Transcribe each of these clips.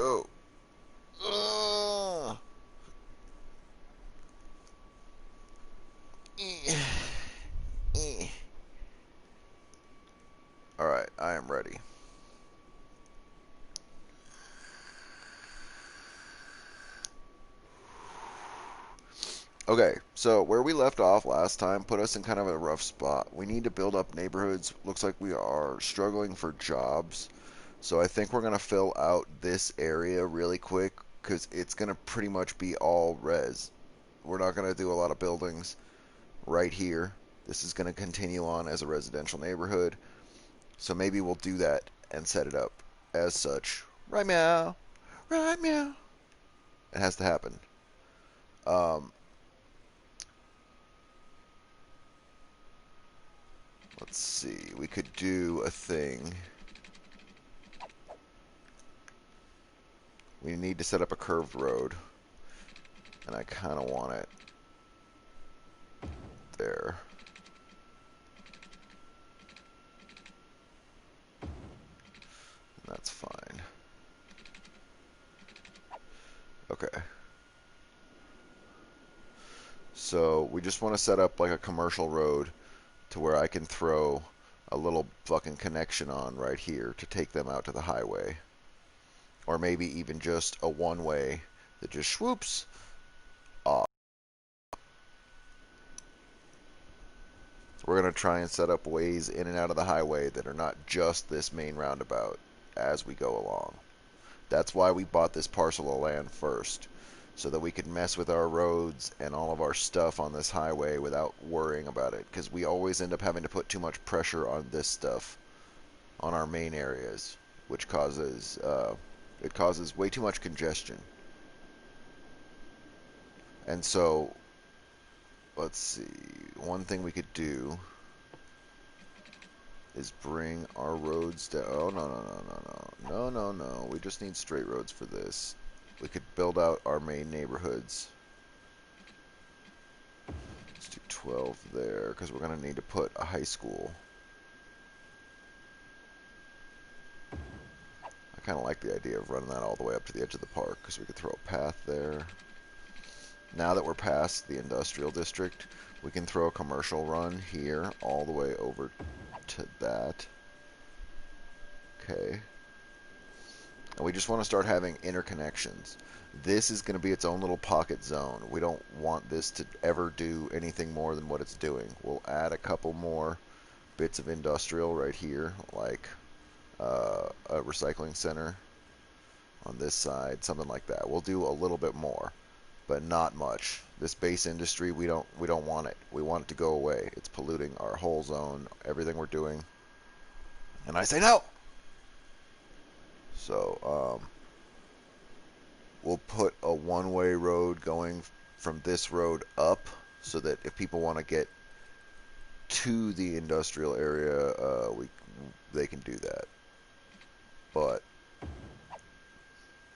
go. Uh, eh, eh. Alright, I am ready. Okay, so where we left off last time put us in kind of a rough spot. We need to build up neighborhoods. Looks like we are struggling for jobs. So I think we're going to fill out this area really quick because it's going to pretty much be all res. We're not going to do a lot of buildings right here. This is going to continue on as a residential neighborhood. So maybe we'll do that and set it up as such. Right meow. Right meow. It has to happen. Um, let's see. We could do a thing. We need to set up a curved road. And I kind of want it there. That's fine. Okay. So we just want to set up like a commercial road to where I can throw a little fucking connection on right here to take them out to the highway. Or maybe even just a one-way that just swoops off. We're going to try and set up ways in and out of the highway that are not just this main roundabout as we go along. That's why we bought this parcel of land first, so that we could mess with our roads and all of our stuff on this highway without worrying about it, because we always end up having to put too much pressure on this stuff on our main areas, which causes it causes way too much congestion. And so, let's see, one thing we could do is bring our roads down. Oh, no, no, no, no, no. No, no, no. We just need straight roads for this. We could build out our main neighborhoods. Let's do 12 there, because we're going to need to put a high school. I kind of like the idea of running that all the way up to the edge of the park, because we could throw a path there. Now that we're past the industrial district, we can throw a commercial run here all the way over to that. Okay. And we just want to start having interconnections. This is going to be its own little pocket zone. We don't want this to ever do anything more than what it's doing. We'll add a couple more bits of industrial right here, like a recycling center on this side, something like that. We'll do a little bit more, but not much. This base industry, we don't want it. We want it to go away. It's polluting our whole zone, everything we're doing. And I say no. So, we'll put a one-way road going from this road up so that if people want to get to the industrial area, they can do that. But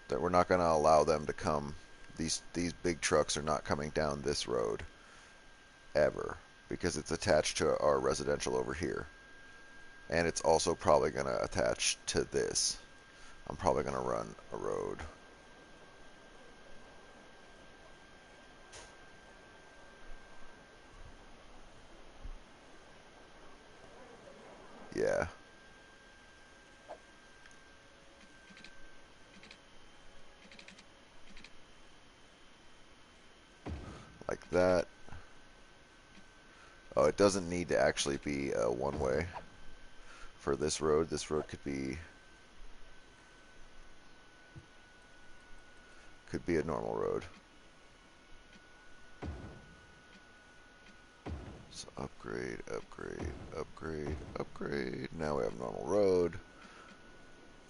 that we're not going to allow them to come. These big trucks are not coming down this road ever because it's attached to our residential over here. And it's also probably going to attach to this. I'm probably going to run a road. Yeah. Like that. Oh, it doesn't need to actually be one way for this road. This road could be a normal road. So upgrade, upgrade, upgrade, upgrade. Now we have normal road.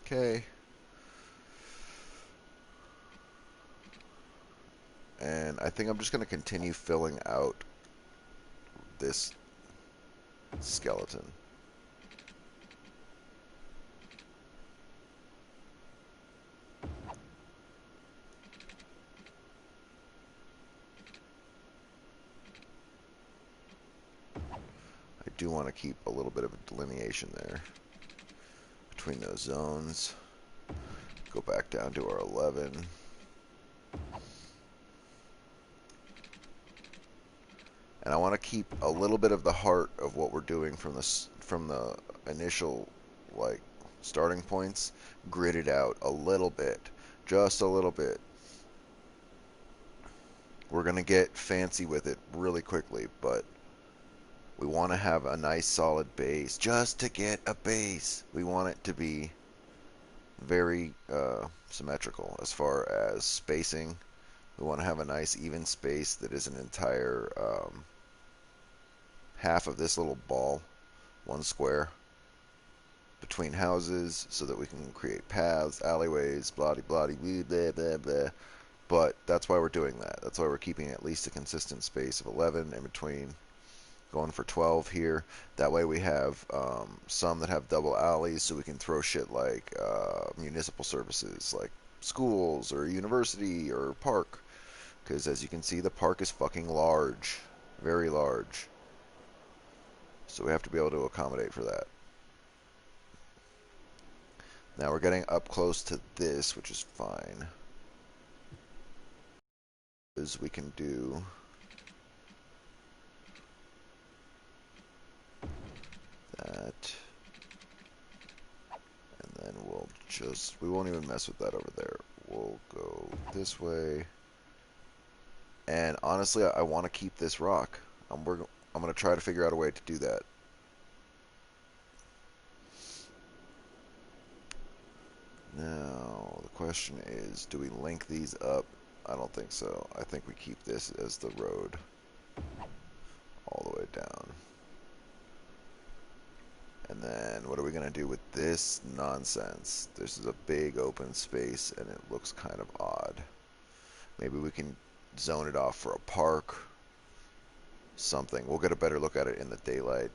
Okay. And I think I'm just going to continue filling out this skeleton. I do want to keep a little bit of a delineation there between those zones. Go back down to our 11. And I want to keep a little bit of the heart of what we're doing from the initial like starting points gridded out a little bit, just a little bit. We're gonna get fancy with it really quickly, but we want to have a nice solid base just to get a base. We want it to be very symmetrical as far as spacing. We want to have a nice even space that is an entire half of this little ball, one square, between houses so that we can create paths, alleyways, blah blah blah blah blah blah. But that's why we're doing that. That's why we're keeping at least a consistent space of 11 in between, going for 12 here. That way we have some that have double alleys, so we can throw shit like municipal services, like schools or university or park. Because as you can see, the park is fucking large, very large. So we have to be able to accommodate for that. Now we're getting up close to this, which is fine. As we can do that. And then we won't even mess with that over there. We'll go this way. And honestly, I want to keep this rock. I'm going to try to figure out a way to do that. Now, the question is, do we link these up? I don't think so. I think we keep this as the road all the way down. And then what are we going to do with this nonsense? This is a big open space and it looks kind of odd. Maybe we can zone it off for a park. Something. We'll get a better look at it in the daylight.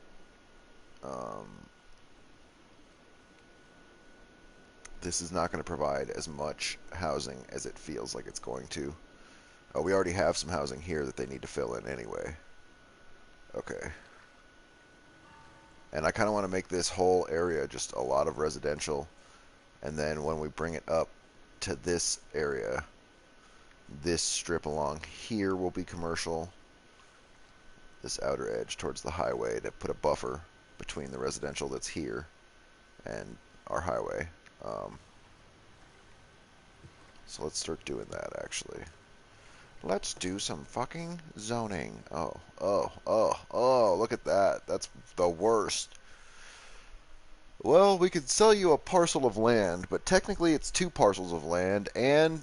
This is not going to provide as much housing as it feels like it's going to. We already have some housing here that they need to fill in anyway. Okay. And I kind of want to make this whole area just a lot of residential. And then when we bring it up to this area, this strip along here will be commercial. This outer edge towards the highway to put a buffer between the residential that's here and our highway. So let's start doing that, actually. Let's do some fucking zoning. Oh, look at that. That's the worst. Well, we could sell you a parcel of land, but technically it's 2 parcels of land, and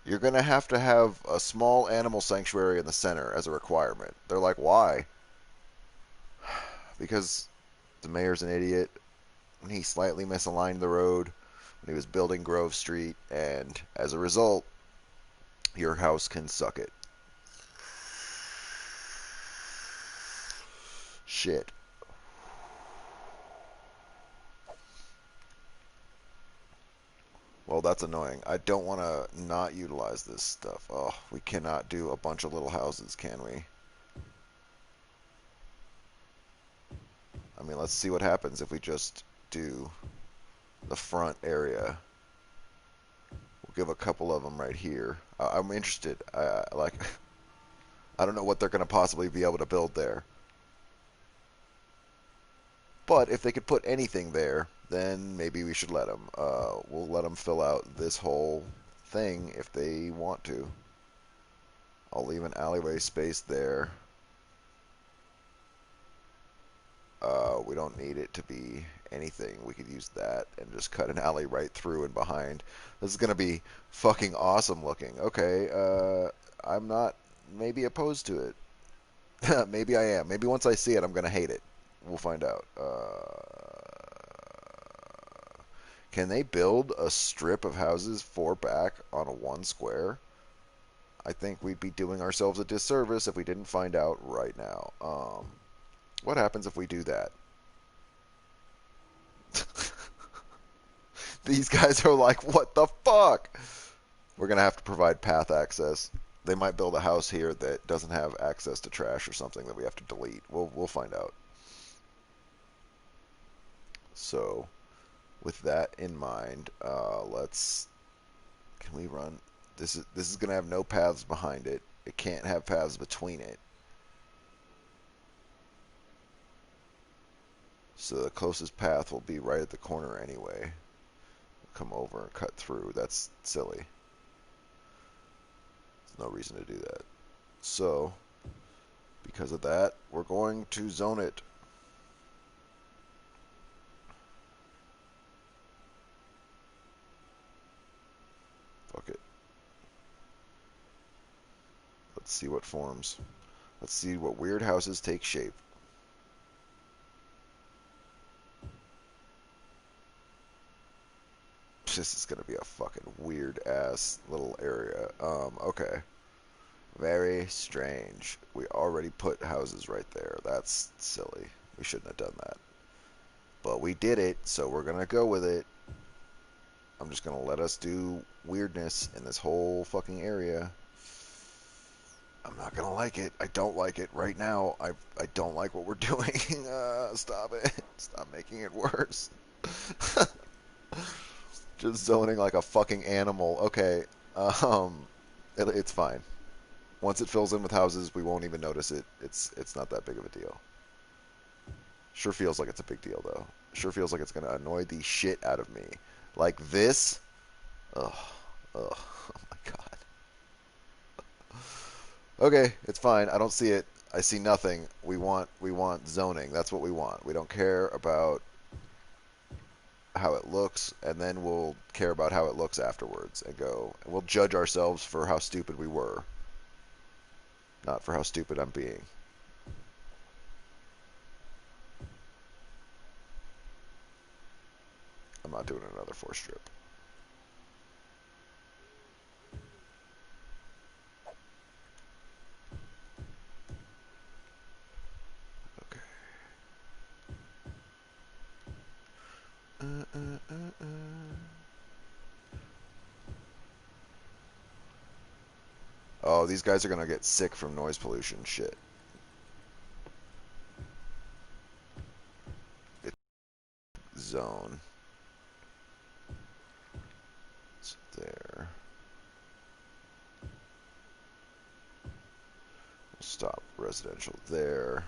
you're going to have a small animal sanctuary in the center as a requirement. They're like, why? Because the mayor's an idiot. He slightly misaligned the road when he was building Grove Street, and as a result, your house can suck it. Shit. Well, that's annoying. I don't want to not utilize this stuff. Oh, we cannot do a bunch of little houses, can we? I mean, let's see what happens if we just do the front area. We'll give a couple of them right here. I'm interested. I don't know what they're going to possibly be able to build there. But if they could put anything there, then maybe we should let them. We'll let them fill out this whole thing if they want to. I'll leave an alleyway space there. We don't need it to be anything. We could use that and just cut an alley right through and behind. This is going to be fucking awesome looking. Okay, I'm not maybe opposed to it. Maybe I am. Maybe once I see it, I'm going to hate it. We'll find out. Can they build a strip of houses 4 back on a 1 square? I think we'd be doing ourselves a disservice if we didn't find out right now. What happens if we do that? These guys are like, what the fuck? We're going to have to provide path access. They might build a house here that doesn't have access to trash or something that we have to delete. We'll find out. So with that in mind, can we run? This is gonna have no paths behind it. It can't have paths between it. So the closest path will be right at the corner anyway. Come over and cut through. That's silly. There's no reason to do that. So because of that, we're going to zone it. Fuck it. Let's see what forms. Let's see what weird houses take shape. This is gonna be a fucking weird ass little area. Okay. Very strange. We already put houses right there. That's silly. We shouldn't have done that. But we did it, so we're gonna go with it. I'm just gonna let us do weirdness in this whole fucking area. I'm not gonna like it. I don't like it right now. I don't like what we're doing. Stop it. Stop making it worse. Just zoning like a fucking animal. Okay. It's fine. Once it fills in with houses, we won't even notice it. It's not that big of a deal. Sure feels like it's a big deal though. Sure feels like it's gonna annoy the shit out of me. Like this. Ugh. Ugh. Oh my god. Okay, it's fine. I don't see it. I see nothing. We want zoning. That's what we want. We don't care about how it looks, and then we'll care about how it looks afterwards and go. And we'll judge ourselves for how stupid we were, not for how stupid I'm being. I'm not doing another 4 strip. Okay. Uh, uh, uh, uh. Oh, these guys are gonna get sick from noise pollution. Shit. It's zone. It's there. We'll stop residential there.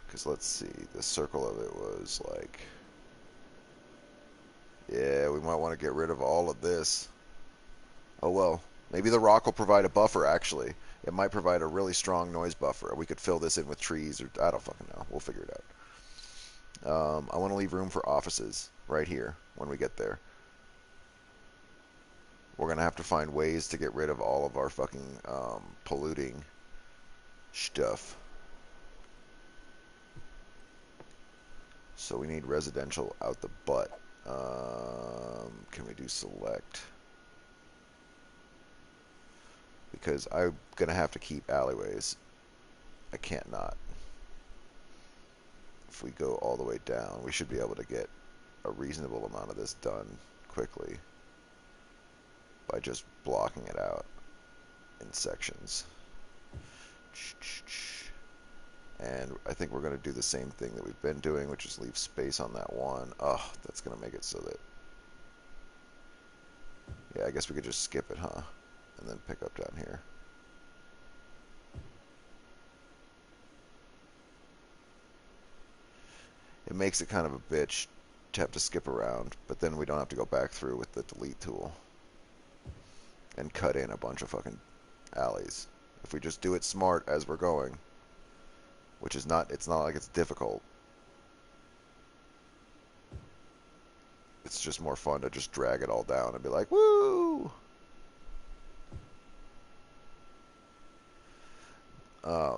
Because let's see, the circle of it was like, yeah, we might want to get rid of all of this. Oh well, maybe the rock will provide a buffer actually. It might provide a really strong noise buffer. We could fill this in with trees or I don't fucking know. We'll figure it out. I want to leave room for offices right here when we get there. We're going to have to find ways to get rid of all of our fucking polluting stuff. So we need residential out the butt. Can we do select? Because I'm going to have to keep alleyways. I can't not. If we go all the way down, we should be able to get a reasonable amount of this done quickly by just blocking it out in sections. And I think we're going to do the same thing that we've been doing, which is leave space on that one. Oh, that's going to make it so that... Yeah, I guess we could just skip it, huh? And then pick up down here. It makes it kind of a bitch to have to skip around, but then we don't have to go back through with the delete tool and cut in a bunch of fucking alleys. If we just do it smart as we're going, which is not, it's not like it's difficult. It's just more fun to just drag it all down and be like, woo!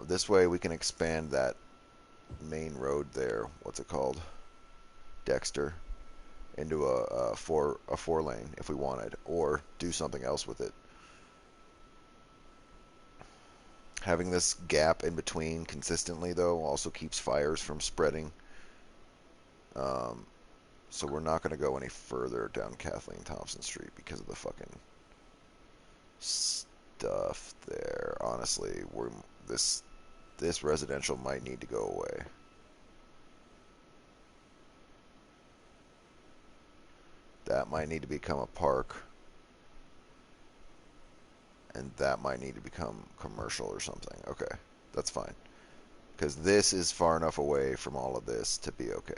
This way we can expand that main road there. What's it called? Dexter. Into a four lane if we wanted, or do something else with it. Having this gap in between consistently though also keeps fires from spreading. Um, so we're not going to go any further down Kathleen Thompson Street because of the fucking stuff there. Honestly, this residential might need to go away. That might need to become a park. And that might need to become commercial or something. Okay, that's fine. Because this is far enough away from all of this to be okay.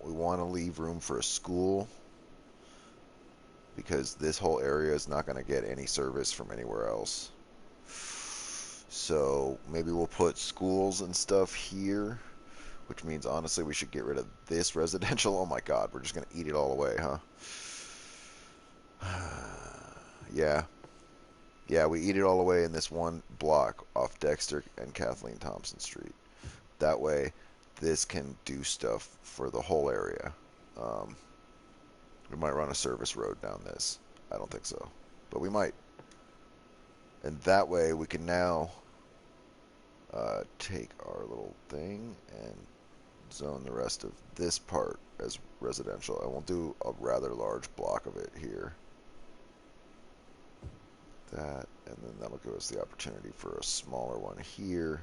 We want to leave room for a school because this whole area is not going to get any service from anywhere else. So maybe we'll put schools and stuff here, which means honestly we should get rid of this residential. Oh my god, we're just going to eat it all away, huh? Yeah. Yeah, we eat it all away in this one block off Dexter and Kathleen Thompson Street. That way, this can do stuff for the whole area. We might run a service road down this. I don't think so, but we might. And that way, we can now take our little thing and zone the rest of this part as residential. And we'll do a rather large block of it here. That, and then that'll give us the opportunity for a smaller one here.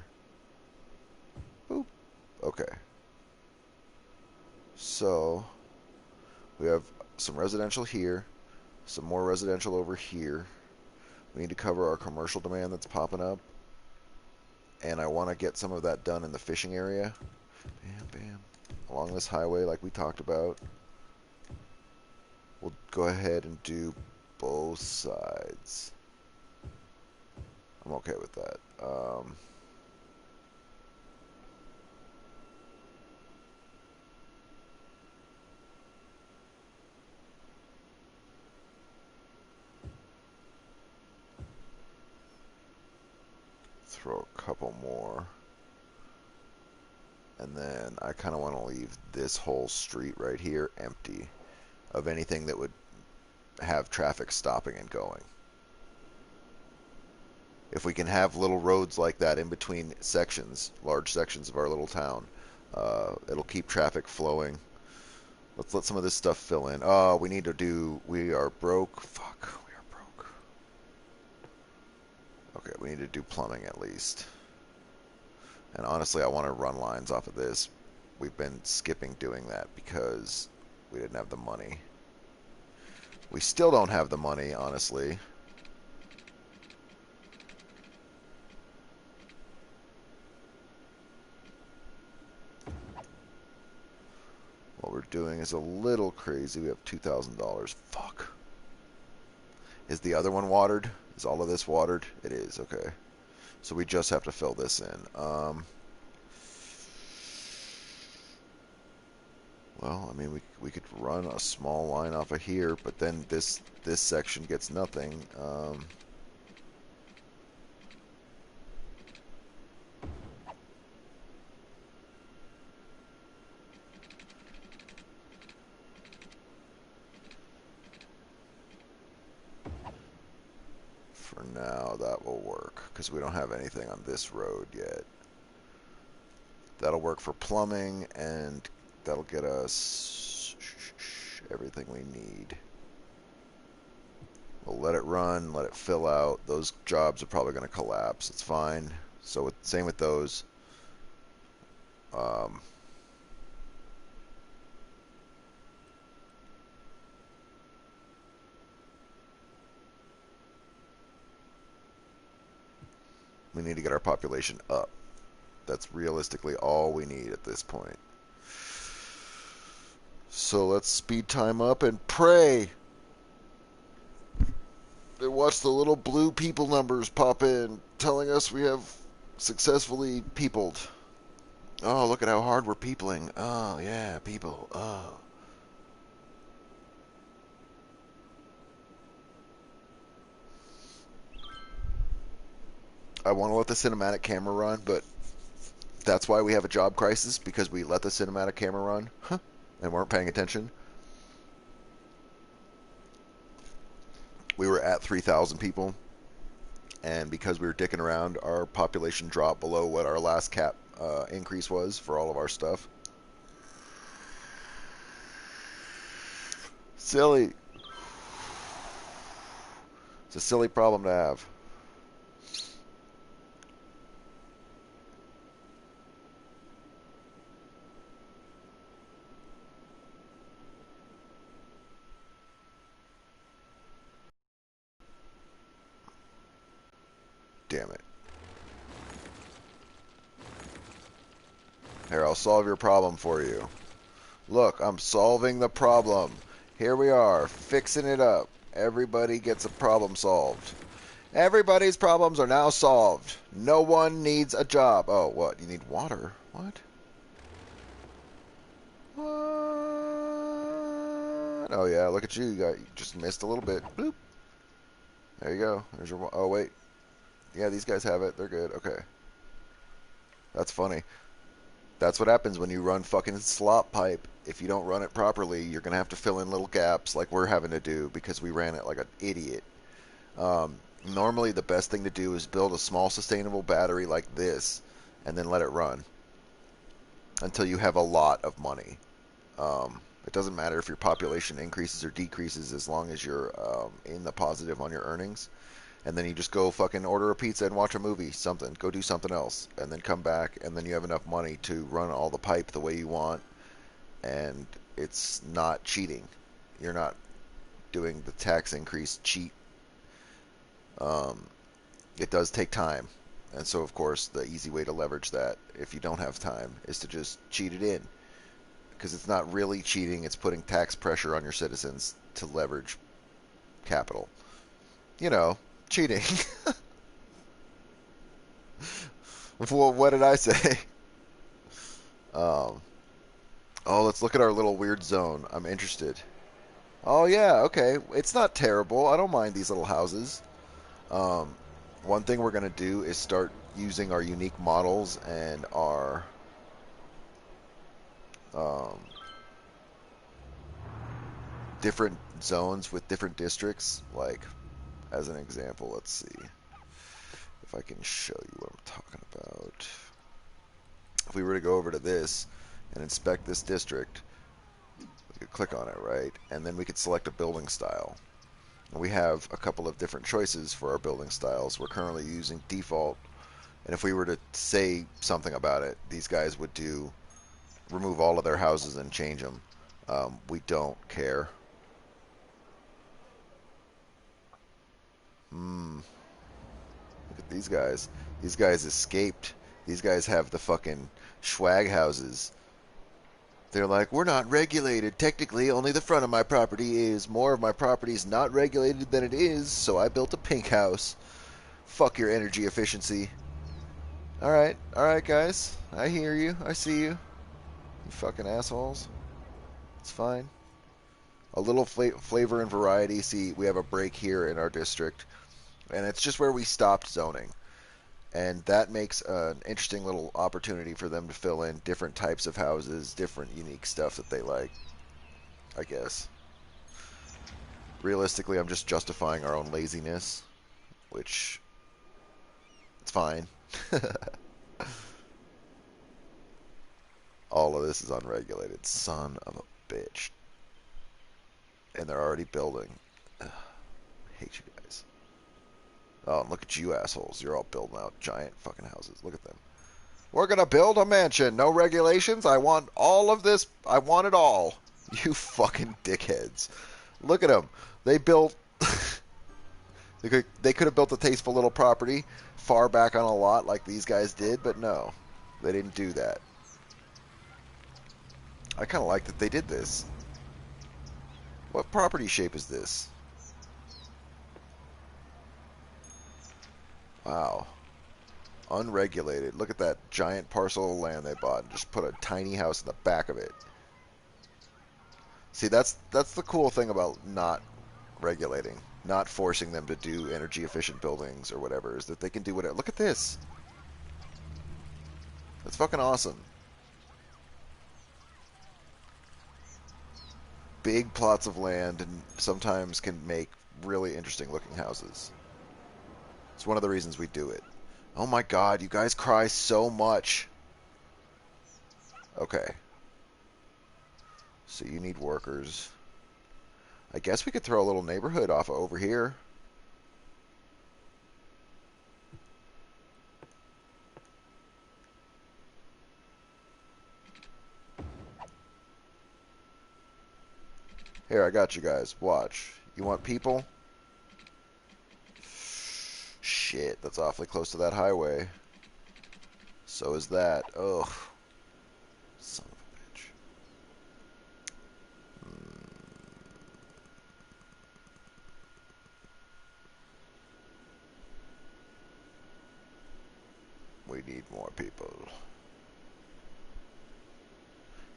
Boop. Okay. So we have some residential here, some more residential over here. We need to cover our commercial demand that's popping up. And I want to get some of that done in the fishing area. Bam, bam. Along this highway like we talked about. We'll go ahead and do both sides. I'm okay with that. Throw a couple more. And then I kind of want to leave this whole street right here empty of anything that would have traffic stopping and going. If we can have little roads like that in between sections, large sections of our little town, it'll keep traffic flowing. Let's let some of this stuff fill in. Oh, we need to do... We are broke. Fuck, we are broke. Okay, we need to do plumbing at least. And honestly, I want to run lines off of this. We've been skipping doing that because we didn't have the money. We still don't have the money, honestly. What we're doing is a little crazy. We have $2,000. Fuck. Is the other one watered? Is all of this watered? It is, okay. So we just have to fill this in. Well, I mean, we could run a small line off of here, but then this section gets nothing. For now, that will work, because we don't have anything on this road yet. That'll work for plumbing, and that'll get us everything we need. We'll let it run, let it fill out. Those jobs are probably going to collapse. It's fine. So same with those. We need to get our population up. That's realistically all we need at this point. So let's speed time up and pray. And watch the little blue people numbers pop in, telling us we have successfully peopled. Oh, look at how hard we're peopling. Oh, yeah, people. Oh. I want to let the cinematic camera run, but that's why we have a job crisis, because we let the cinematic camera run and weren't paying attention. We were at 3,000 people, and because we were dicking around, our population dropped below what our last cap increase was for all of our stuff. Silly. It's a silly problem to have. Here, I'll solve your problem for you. Look, I'm solving the problem. Here we are, fixing it up. Everybody gets a problem solved. Everybody's problems are now solved. No one needs a job. Oh, what? You need water? What? What? Oh, yeah, look at you. You just missed a little bit. Bloop. There you go. There's your... Oh, wait. Yeah, these guys have it. They're good. Okay. That's funny. That's what happens when you run fucking slop pipe. If you don't run it properly, you're going to have to fill in little gaps like we're having to do because we ran it like an idiot. Normally, the best thing to do is build a small sustainable battery like this and then let it run until you have a lot of money. It doesn't matter if your population increases or decreases as long as you're in the positive on your earnings. And then you just go fucking order a pizza and watch a movie, something. Go do something else, and then come back, and then you have enough money to run all the pipe the way you want, and it's not cheating. You're not doing the tax increase cheat. It does take time, and so of course the easy way to leverage that, if you don't have time, is to just cheat it in, because it's not really cheating. It's putting tax pressure on your citizens to leverage capital. You know, cheating. Well, what did I say? Um, oh, let's look at our little weird zone. I'm interested. Oh, yeah, okay. It's not terrible. I don't mind these little houses. Um, one thing we're going to do is start using our unique models and our um, different zones with different districts. Like, as an example, let's see if I can show you what I'm talking about. If we were to go over to this and inspect this district, we could click on it, right? And then we could select a building style. And we have a couple of different choices for our building styles. We're currently using default, and if we were to say something about it, these guys would remove all of their houses and change them. We don't care. Look at these guys. These guys escaped. These guys have the fucking swag houses. They're like, we're not regulated. Technically, only the front of my property is. More of my property is not regulated than it is, so I built a pink house. Fuck your energy efficiency. Alright, guys. I hear you. I see you. You fucking assholes. It's fine. A little flavor and variety. See, we have a break here in our district, and it's just where we stopped zoning. And that makes an interesting little opportunity for them to fill in different types of houses, different unique stuff that they like, I guess. Realistically, I'm just justifying our own laziness, which it's fine. All of this is unregulated. Son of a bitch. And they're already building. Ugh, I hate you guys. Oh, and look at you assholes. You're all building out giant fucking houses. Look at them. We're going to build a mansion. No regulations. I want all of this. I want it all. You fucking dickheads. Look at them. They built... they could have built a tasteful little property far back on a lot like these guys did, but no. They didn't do that. I kind of like that they did this. What property shape is this? Wow. Unregulated. Look at that giant parcel of land they bought and just put a tiny house in the back of it. See, that's the cool thing about not regulating, not forcing them to do energy efficient buildings or whatever, is that they can do whatever. Look at this. That's fucking awesome. Big plots of land and sometimes can make really interesting looking houses. It's one of the reasons we do it. Oh my god, you guys cry so much. Okay. So you need workers. I guess we could throw a little neighborhood off over here. Here, I got you guys. Watch. You want people? Shit, that's awfully close to that highway. So is that. Ugh. people.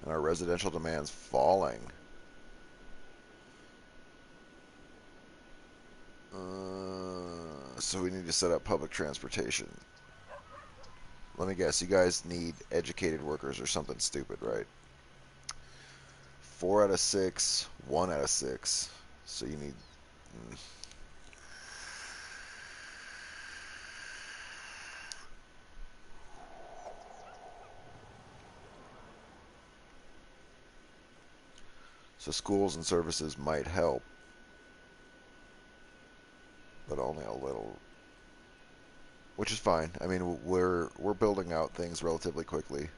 And our residential demand's falling. So we need to set up public transportation. Let me guess, you guys need educated workers or something stupid, right? 4 out of 6, 1 out of 6. So you need... So schools and services might help, but only a little. Which is fine. I mean, we're building out things relatively quickly.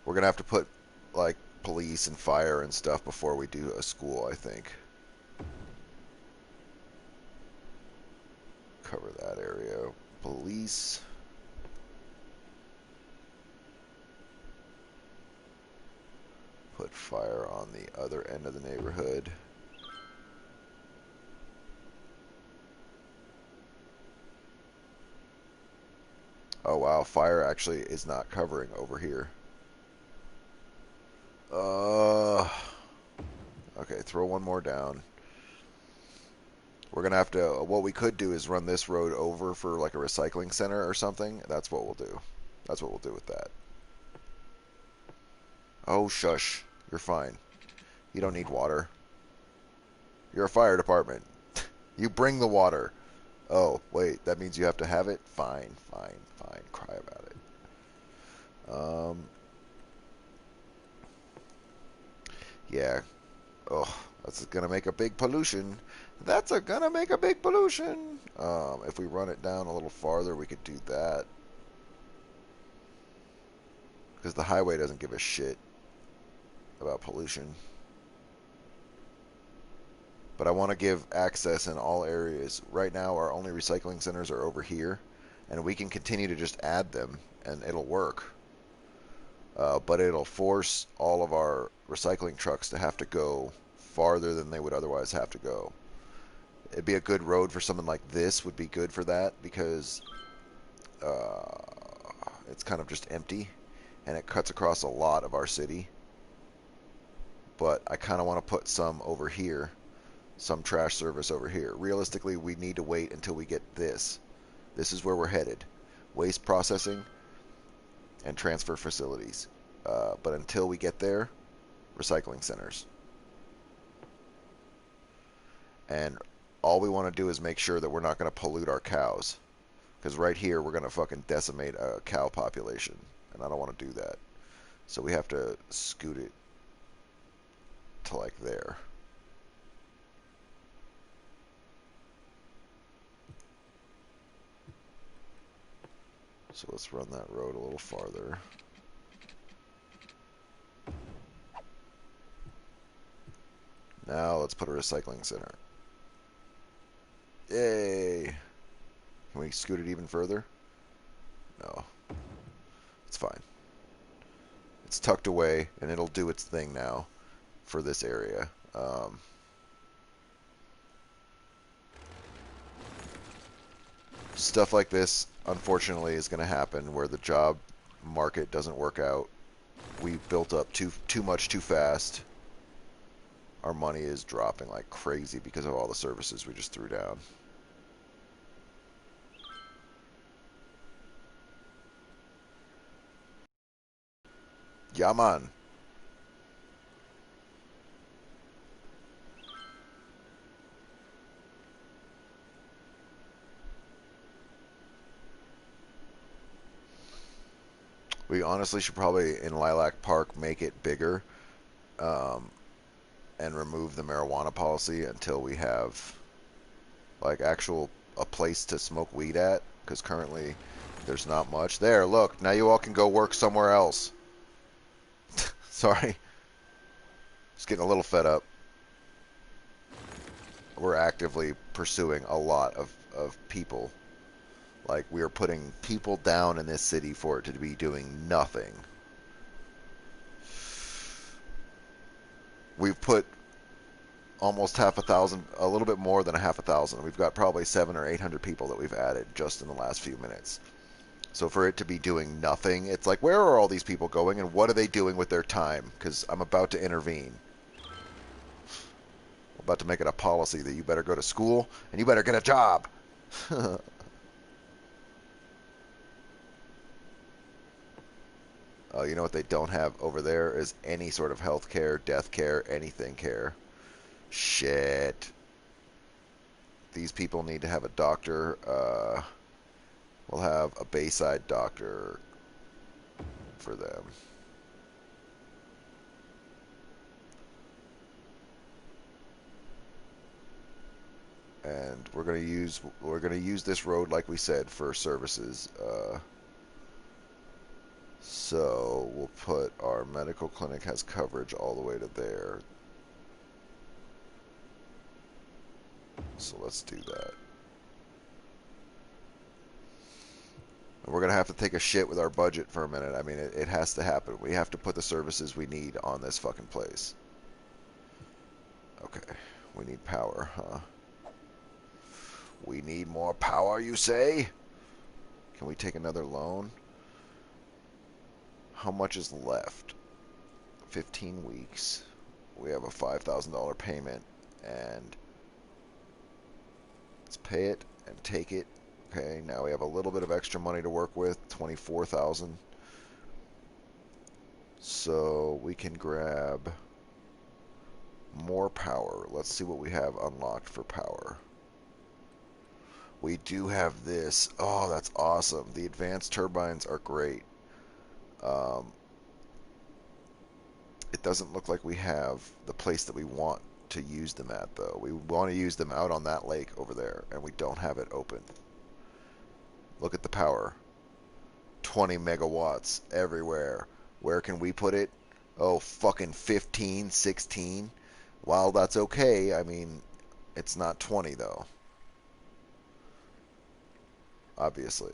We're gonna have to put like police and fire and stuff before we do a school, I think. Cover that area. Police. Put fire on the other end of the neighborhood. Oh wow, fire actually is not covering over here. Okay, throw one more down. We're gonna have to, what we could do is run this road over for like a recycling center or something. That's what we'll do. That's what we'll do with that. Oh, shush. You're fine. You don't need water. You're a fire department. You bring the water. Oh, wait, that means you have to have it? Fine, fine, fine. Cry about it. Yeah. Oh, that's gonna make a big pollution. That's gonna make a big pollution. If we run it down a little farther, we could do that. Because the highway doesn't give a shit about pollution. But I want to give access in all areas. Right now, our only recycling centers are over here, and we can continue to just add them, and it'll work. But it'll force all of our recycling trucks to have to go farther than they would otherwise have to go. It'd be a good road for something like this, would be good for that, because it's kind of just empty, and it cuts across a lot of our city. But I kind of want to put some over here, some trash service over here. Realistically, we need to wait until we get this. This is where we're headed. Waste processing and transfer facilities. But until we get there, recycling centers. And all we want to do is make sure that we're not going to pollute our cows. Because right here, we're going to fucking decimate a cow population. And I don't want to do that. So we have to scoot it to like there. So let's run that road a little farther. Now let's put a recycling center. Yay! Can we scoot it even further? No. It's fine. It's tucked away, and it'll do its thing now for this area. Stuff like this, unfortunately, is going to happen where the job market doesn't work out. We built up too much too fast. Our money is dropping like crazy because of all the services we just threw down. Yeah, man. We honestly should probably, in Lilac Park, make it bigger and remove the marijuana policy until we have like a place to smoke weed at, because currently there's not much. There, look, now you all can go work somewhere else. Sorry. Just getting a little fed up. We're actively pursuing a lot of people. Like, we are putting people down in this city for it to be doing nothing. We've put almost half a thousand, a little bit more than a half a thousand. We've got probably 700 or 800 people that we've added just in the last few minutes. So for it to be doing nothing, it's like, where are all these people going and what are they doing with their time? Because I'm about to intervene. I'm about to make it a policy that you better go to school and you better get a job. Oh, you know what they don't have over there is any sort of health care, death care, anything care. Shit. These people need to have a doctor. We'll have a Bayside doctor for them. And we're gonna use this road like we said for services. So we'll put our medical clinic has coverage all the way to there. So let's do that. And we're gonna have to take a shit with our budget for a minute. I mean, it has to happen. We have to put the services we need on this fucking place. Okay, we need power, huh? We need more power, you say? Can we take another loan? How much is left? 15 weeks. We have a $5,000 payment, and let's pay it and take it. Okay, now we have a little bit of extra money to work with, 24,000. So we can grab more power. Let's see what we have unlocked for power. We do have this. Oh, that's awesome. The advanced turbines are great. It doesn't look like we have the place that we want to use them at, though. We want to use them out on that lake over there, and we don't have it open. Look at the power. 20 megawatts everywhere. Where can we put it? Oh, fucking 15, 16. While that's okay, I mean, it's not 20, though. Obviously.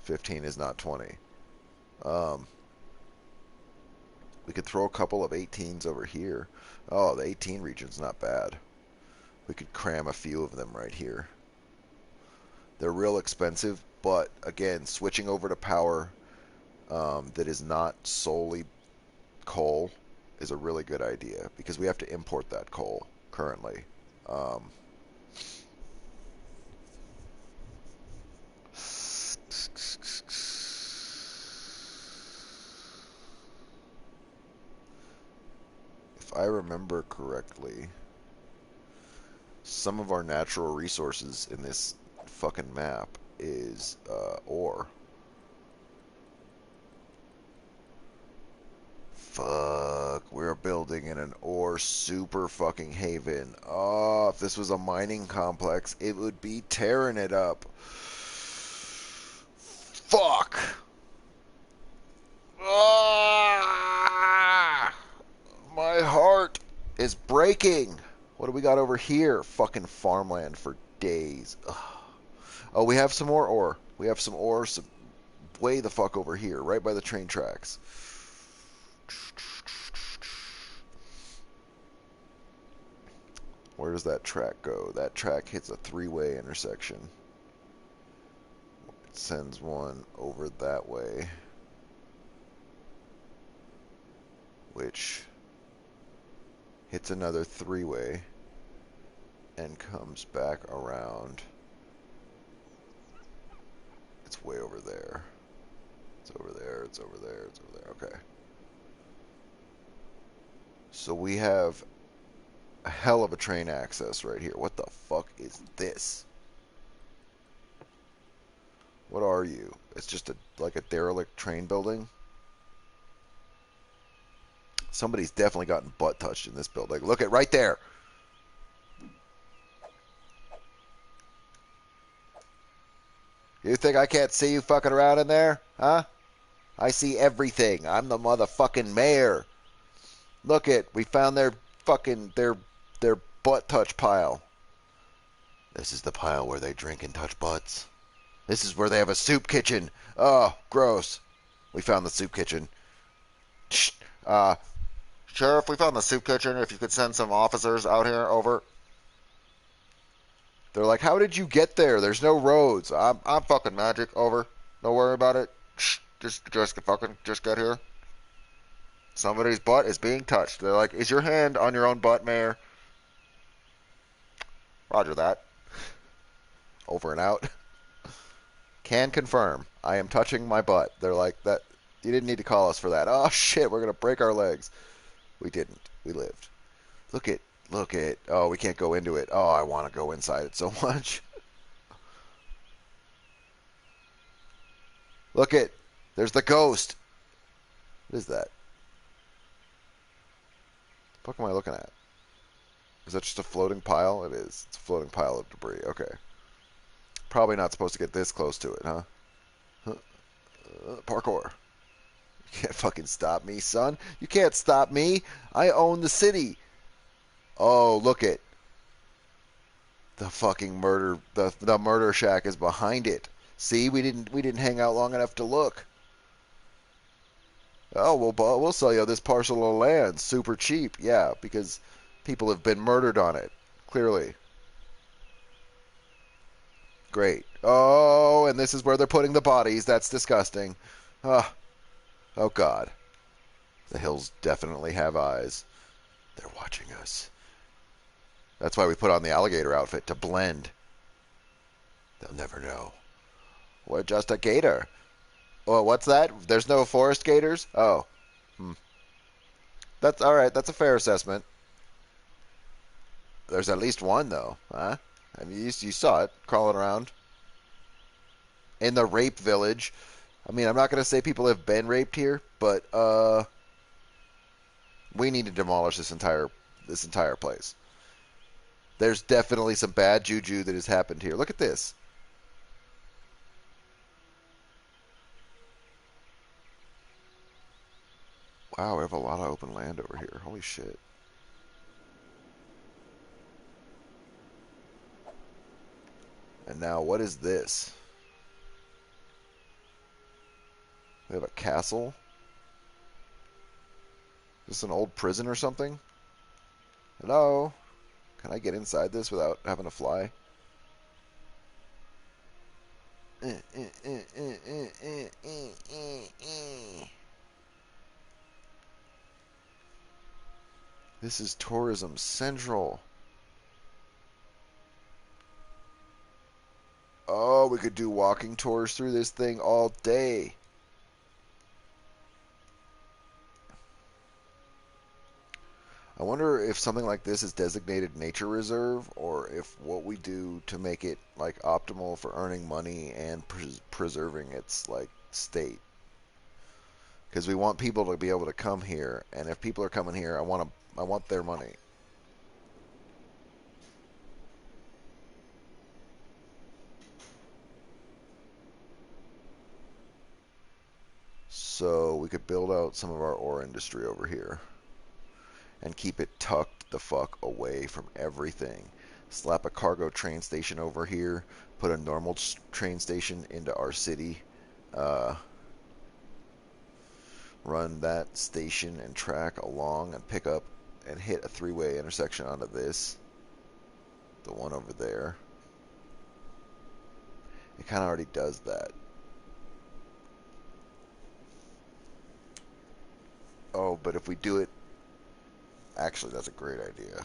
15 is not 20. We could throw a couple of 18s over here. Oh, the 18 region's not bad. We could cram a few of them right here. They're real expensive, but again, switching over to power that is not solely coal is a really good idea because we have to import that coal currently. If I remember correctly, some of our natural resources in this fucking map is ore. Fuck, we're building in an ore super fucking haven. Oh, if this was a mining complex, it would be tearing it up. Fuck! Ah, my heart is breaking. What do we got over here? Fucking farmland for days. Ugh. Oh, we have some more ore. We have some ore way the fuck over here, right by the train tracks. Where does that track go? That track hits a three-way intersection. It sends one over that way, which hits another three-way and comes back around. It's way over there. It's over there, it's over there, it's over there. Okay. So we have a hell of a train access right here. What the fuck is this? What are you? It's just like a derelict train building? Somebody's definitely gotten butt touched in this building. Look at right there. You think I can't see you fucking around in there? Huh? I see everything. I'm the motherfucking mayor. Look it. We found their fucking their butt touch pile. This is the pile where they drink and touch butts. This is where they have a soup kitchen. Oh, gross. We found the soup kitchen. Shh. Sheriff, we found the soup kitchen. If you could send some officers out here, over. They're like, how did you get there? There's no roads. I'm fucking magic, over. Don't worry about it. Shh, just get here. Somebody's butt is being touched. They're like, is your hand on your own butt, Mayor? Roger that. Over and out. Can confirm. I am touching my butt. They're like, that. You didn't need to call us for that. Oh shit, we're gonna break our legs. We didn't. We lived. Look at, look at. Oh, we can't go into it. Oh, I want to go inside it so much. Look at. There's the ghost. What is that? What the fuck am I looking at? Is that just a floating pile? It is. It's a floating pile of debris. Okay. Probably not supposed to get this close to it, huh? Parkour. You can't fucking stop me, son. You can't stop me. I own the city. Oh, look it. The fucking murder. The murder shack is behind it. See, we didn't hang out long enough to look. Oh, we'll sell you this parcel of land super cheap. Yeah, because people have been murdered on it. Clearly. Great. Oh, and this is where they're putting the bodies. That's disgusting. Oh, oh God. The hills definitely have eyes. They're watching us. That's why we put on the alligator outfit, to blend. They'll never know. We're just a gator. Oh, what's that? There's no forest gators? Oh. Hmm. That's all right. That's a fair assessment. There's at least one, though. Huh? I mean, you saw it crawling around. In the rape village. I mean, I'm not going to say people have been raped here, but we need to demolish this entire place. There's definitely some bad juju that has happened here. Look at this. Wow, we have a lot of open land over here. Holy shit. And now, what is this? We have a castle? Is this an old prison or something? Hello? Can I get inside this without having to fly? This is Tourism Central. Oh, we could do walking tours through this thing all day. I wonder if something like this is designated nature reserve, or if what we do to make it like optimal for earning money and preserving its like state. Because we want people to be able to come here, and if people are coming here, I want their money. So we could build out some of our ore industry over here and keep it tucked the fuck away from everything. Slap a cargo train station over here, put a normal train station into our city, uh, run that station and track along and pick up and hit a three-way intersection onto this, the one over there. It kind of already does that. Oh, but if we do it, actually, that's a great idea.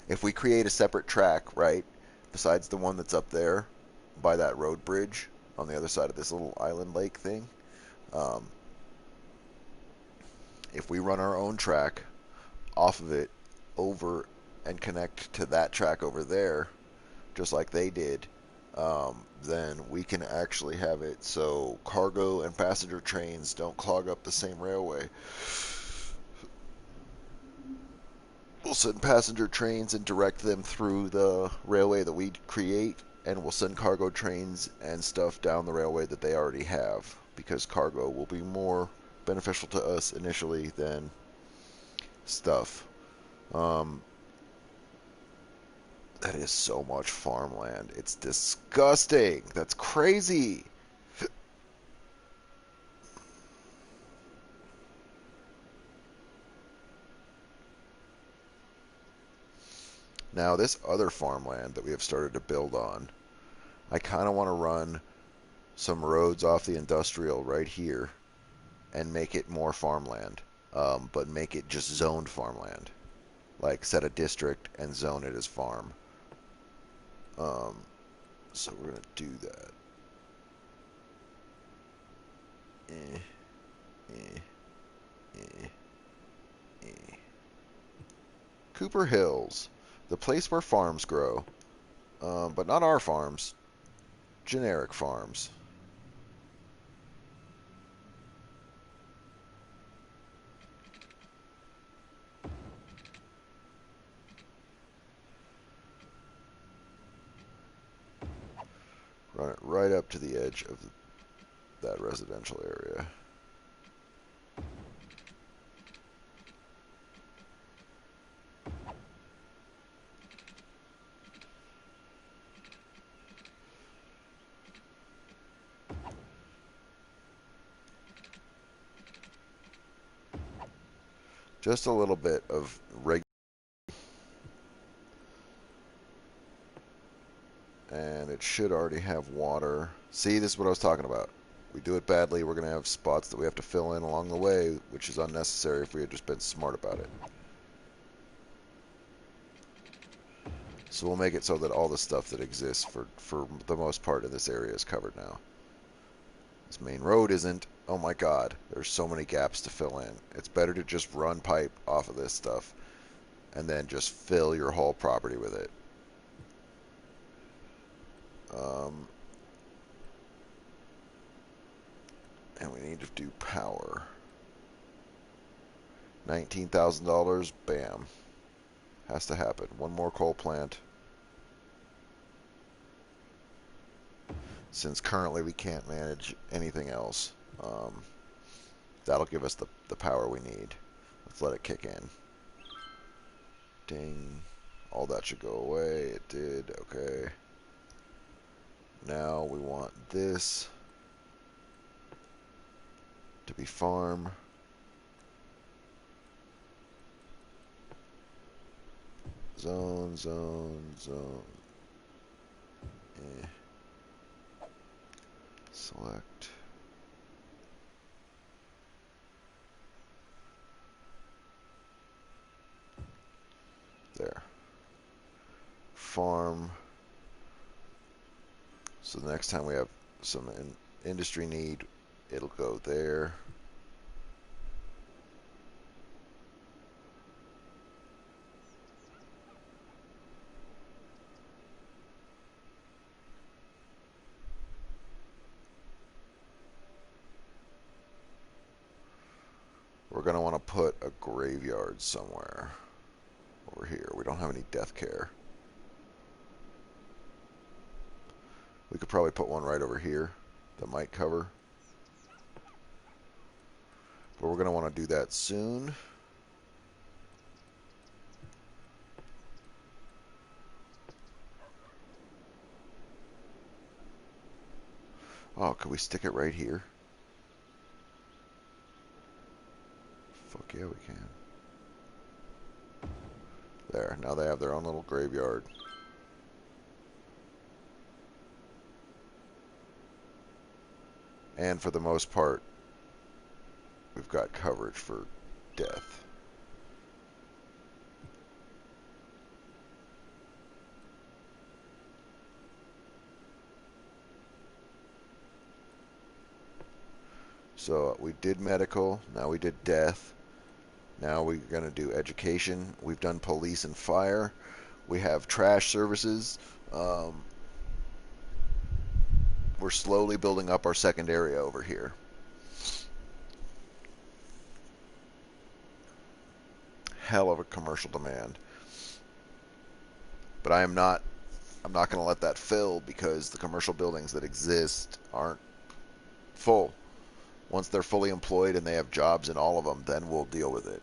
If we create a separate track, right, besides the one that's up there by that road bridge on the other side of this little island lake thing, um, if we run our own track off of it over and connect to that track over there, just like they did, then we can actually have it so cargo and passenger trains don't clog up the same railway. We'll send passenger trains and direct them through the railway that we create, and we'll send cargo trains and stuff down the railway that they already have, because cargo will be more beneficial to us initially than stuff. Um, that is so much farmland. It's disgusting. That's crazy. Now this other farmland that we have started to build on, I kind of want to run some roads off the industrial right here and make it more farmland, but make it just zoned farmland. Like set a district and zone it as farm. So we're going to do that. Eh, eh, eh, eh. Cooper Hills, the place where farms grow, but not our farms, generic farms. Run it right up to the edge of that residential area. Just a little bit of regular. And it should already have water. See, this is what I was talking about. We do it badly, we're going to have spots that we have to fill in along the way, which is unnecessary if we had just been smart about it. So we'll make it so that all the stuff that exists for the most part in this area is covered now. This main road isn't. Oh my god, there's so many gaps to fill in. It's better to just run pipe off of this stuff and then just fill your whole property with it. And we need to do power. $19,000, bam. Has to happen. One more coal plant. Since currently we can't manage anything else. That'll give us the power we need. Let's let it kick in. Ding. All that should go away. It did. Okay. Now we want this to be farm. Zone, zone, zone. Eh. Select. There. Farm. So the next time we have some industry need, it'll go there. We're going to want to put a graveyard somewhere over here. We don't have any death care. We could probably put one right over here that might cover. But we're going to want to do that soon. Oh, could we stick it right here? Fuck yeah, we can. There, now they have their own little graveyard. And for the most part, we've got coverage for death. So we did medical, now we did death. Now we're going to do education. We've done police and fire. We have trash services. We're slowly building up our second area over here. Hell of a commercial demand. But I'm not going to let that fill because the commercial buildings that exist aren't full. Once they're fully employed and they have jobs in all of them, then we'll deal with it.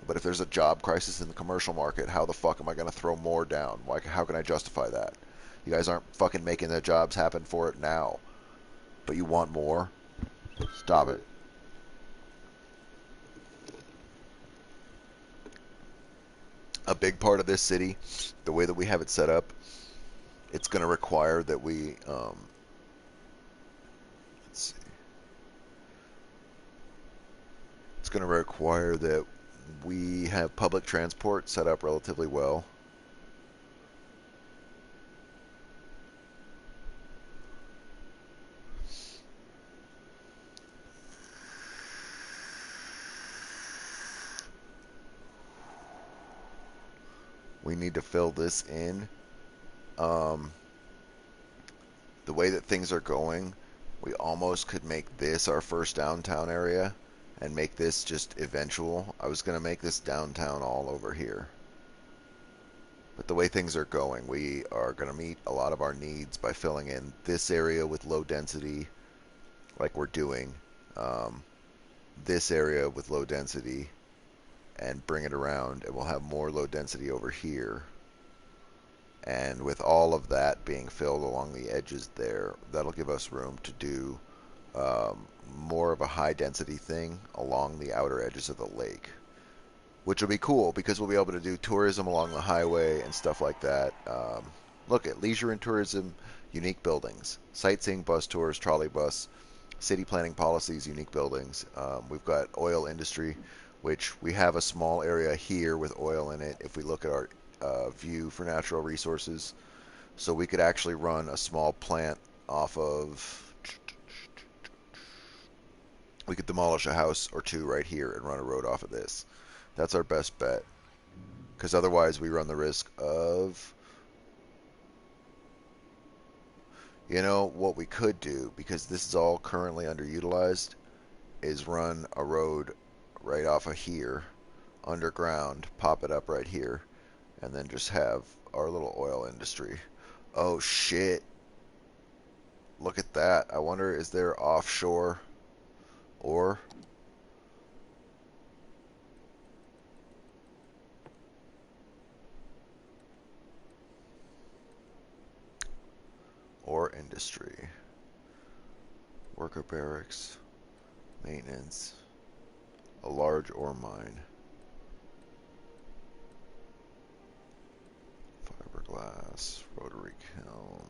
But if there's a job crisis in the commercial market, how the fuck am I going to throw more down? How can I justify that? You guys aren't fucking making the jobs happen for it now. But you want more? Stop it. A big part of this city, the way that we have it set up, it's going to require that we, let's see, it's going to require that we have public transport set up relatively well. We need to fill this in. Um, the way that things are going, we almost could make this our first downtown area and make this just eventual. I was going to make this downtown all over here. But the way things are going, we are going to meet a lot of our needs by filling in this area with low density, like we're doing, um, this area with low density, and bring it around, and we'll have more low density over here. And with all of that being filled along the edges there, that'll give us room to do more of a high density thing along the outer edges of the lake, which will be cool because we'll be able to do tourism along the highway and stuff like that. Look at leisure and tourism, unique buildings, sightseeing bus tours, trolley bus, city planning policies, unique buildings. We've got oil industry, which we have a small area here with oil in it if we look at our view for natural resources. So we could actually run a small plant off of. We could demolish a house or two right here and run a road off of this. That's our best bet. Because otherwise we run the risk of, you know, what we could do, because this is all currently underutilized, is run a road right off of here, underground, pop it up right here, and then just have our little oil industry. Oh shit. Look at that. I wonder, is there offshore or industry? Worker barracks, maintenance, a large ore mine, fiberglass, rotary kiln.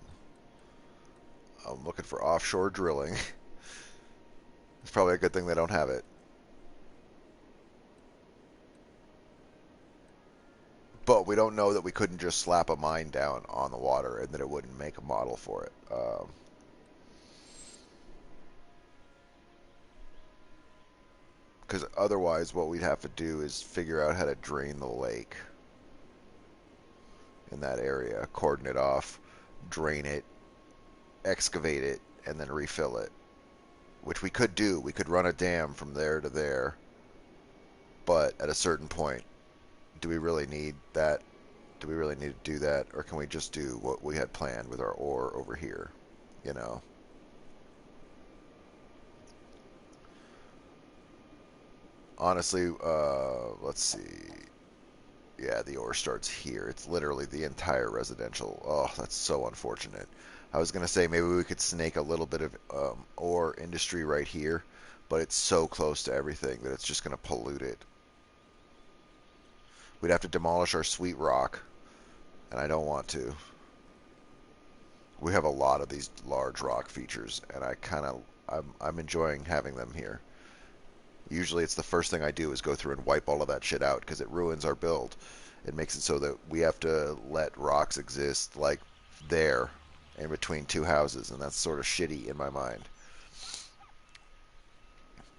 I'm looking for offshore drilling. It's probably a good thing they don't have it. But we don't know that we couldn't just slap a mine down on the water and that it wouldn't make a model for it. Because otherwise what we'd have to do is figure out how to drain the lake in that area, cordon it off, drain it, excavate it, and then refill it. Which we could do. We could run a dam from there to there. But at a certain point, do we really need that? Do we really need to do that? Or can we just do what we had planned with our ore over here? You know? Honestly, let's see. Yeah, the ore starts here. It's literally the entire residential. Oh, that's so unfortunate. I was gonna say maybe we could snake a little bit of ore industry right here, but it's so close to everything that it's just gonna pollute it. We'd have to demolish our sweet rock, and I don't want to. We have a lot of these large rock features, and I'm enjoying having them here. Usually it's the first thing I do is go through and wipe all of that shit out because it ruins our build. It makes it so that we have to let rocks exist like there in between two houses, and that's sort of shitty in my mind.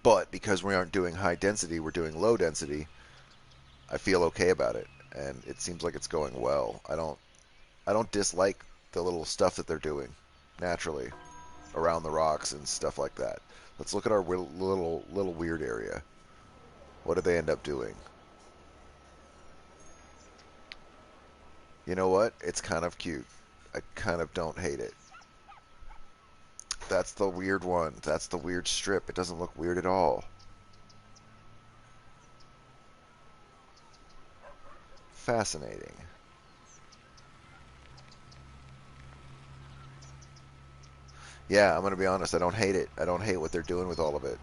But because we aren't doing high density, we're doing low density, I feel okay about it, and it seems like it's going well. I don't dislike the little stuff that they're doing naturally around the rocks and stuff like that. Let's look at our little weird area. What did they end up doing? You know what? It's kind of cute. I kind of don't hate it. That's the weird one. That's the weird strip. It doesn't look weird at all. Fascinating. Yeah, I'm going to be honest. I don't hate it. I don't hate what they're doing with all of it.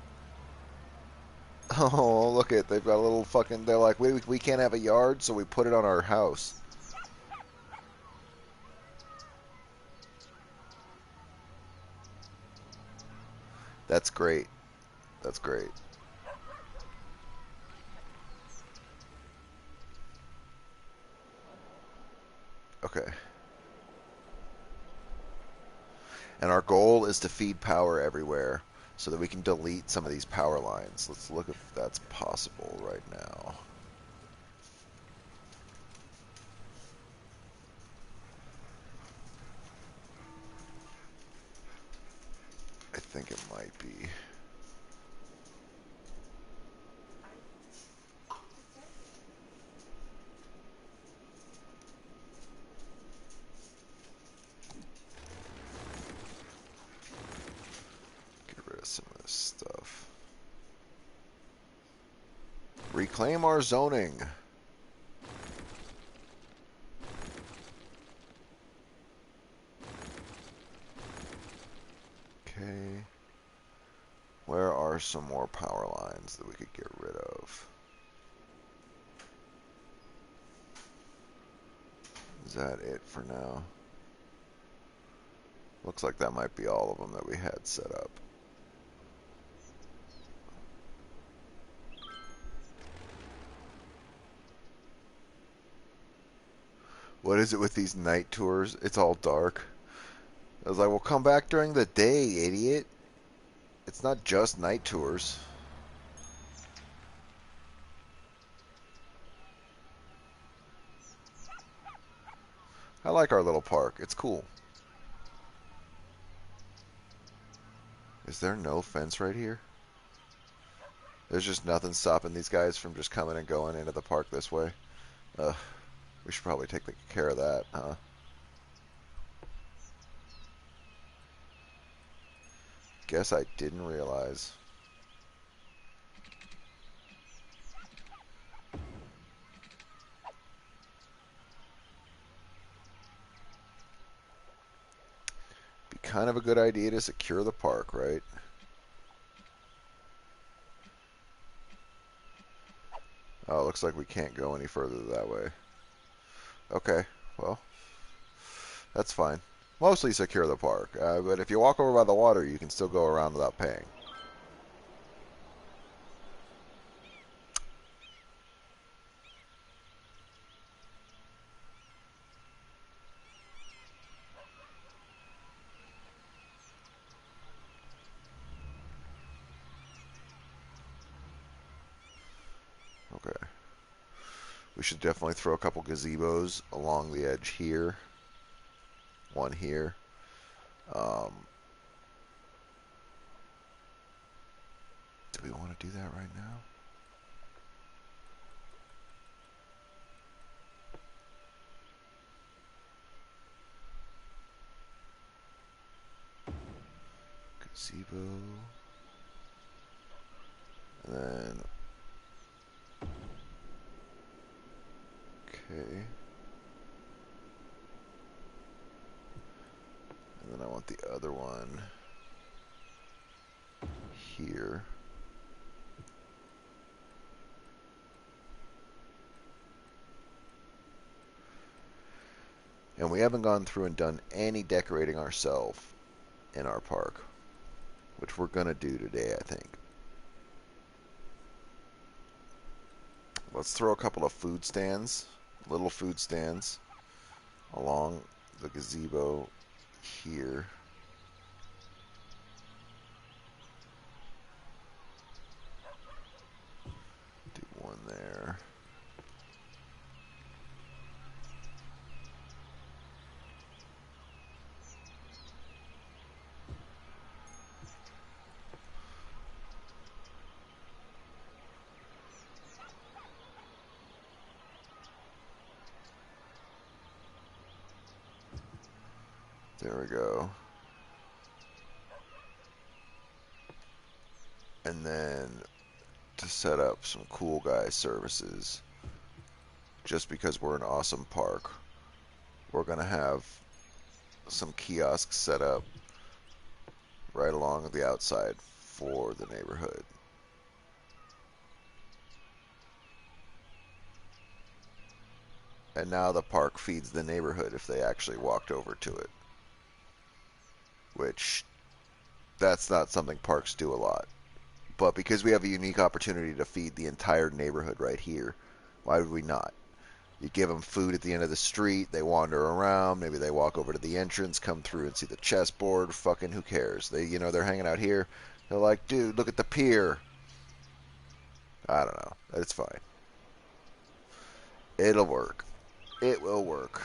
Oh, look at, they've got a little fucking, they're like, we can't have a yard, so we put it on our house. That's great. That's great. Okay. And our goal is to feed power everywhere so that we can delete some of these power lines. Let's look if that's possible right now. I think it might be. Get rid of some of this stuff. Reclaim our zoning. Okay. Where are some more power lines that we could get rid of? Is that it for now? Looks like that might be all of them that we had set up. What is it with these night tours? It's all dark. I was like, well, come back during the day, idiot. It's not just night tours. I like our little park. It's cool. Is there no fence right here? There's just nothing stopping these guys from just coming and going into the park this way. Ugh. We should probably take care of that, huh? Guess I didn't realize. Be kind of a good idea to secure the park, right? Oh, it looks like we can't go any further that way. Okay, well, that's fine. Mostly secure the park, but if you walk over by the water, you can still go around without paying. Okay. We should definitely throw a couple gazebos along the edge here. One here. Um, do we want to do that right now? Gazebo. And then... Okay. And then I want the other one here. And we haven't gone through and done any decorating ourselves in our park, which we're going to do today, I think. Let's throw a couple of food stands, little food stands, along the gazebo here. Do one there. There we go. And then to set up some cool guy services, just because we're an awesome park, we're going to have some kiosks set up right along the outside for the neighborhood. And now the park feeds the neighborhood if they actually walked over to it. Which, that's not something parks do a lot. But because we have a unique opportunity to feed the entire neighborhood right here, why would we not? You give them food at the end of the street, they wander around, maybe they walk over to the entrance, come through and see the chessboard, fucking who cares? They're hanging out here, they're like, dude, look at the pier. I don't know. It's fine. It'll work. It will work.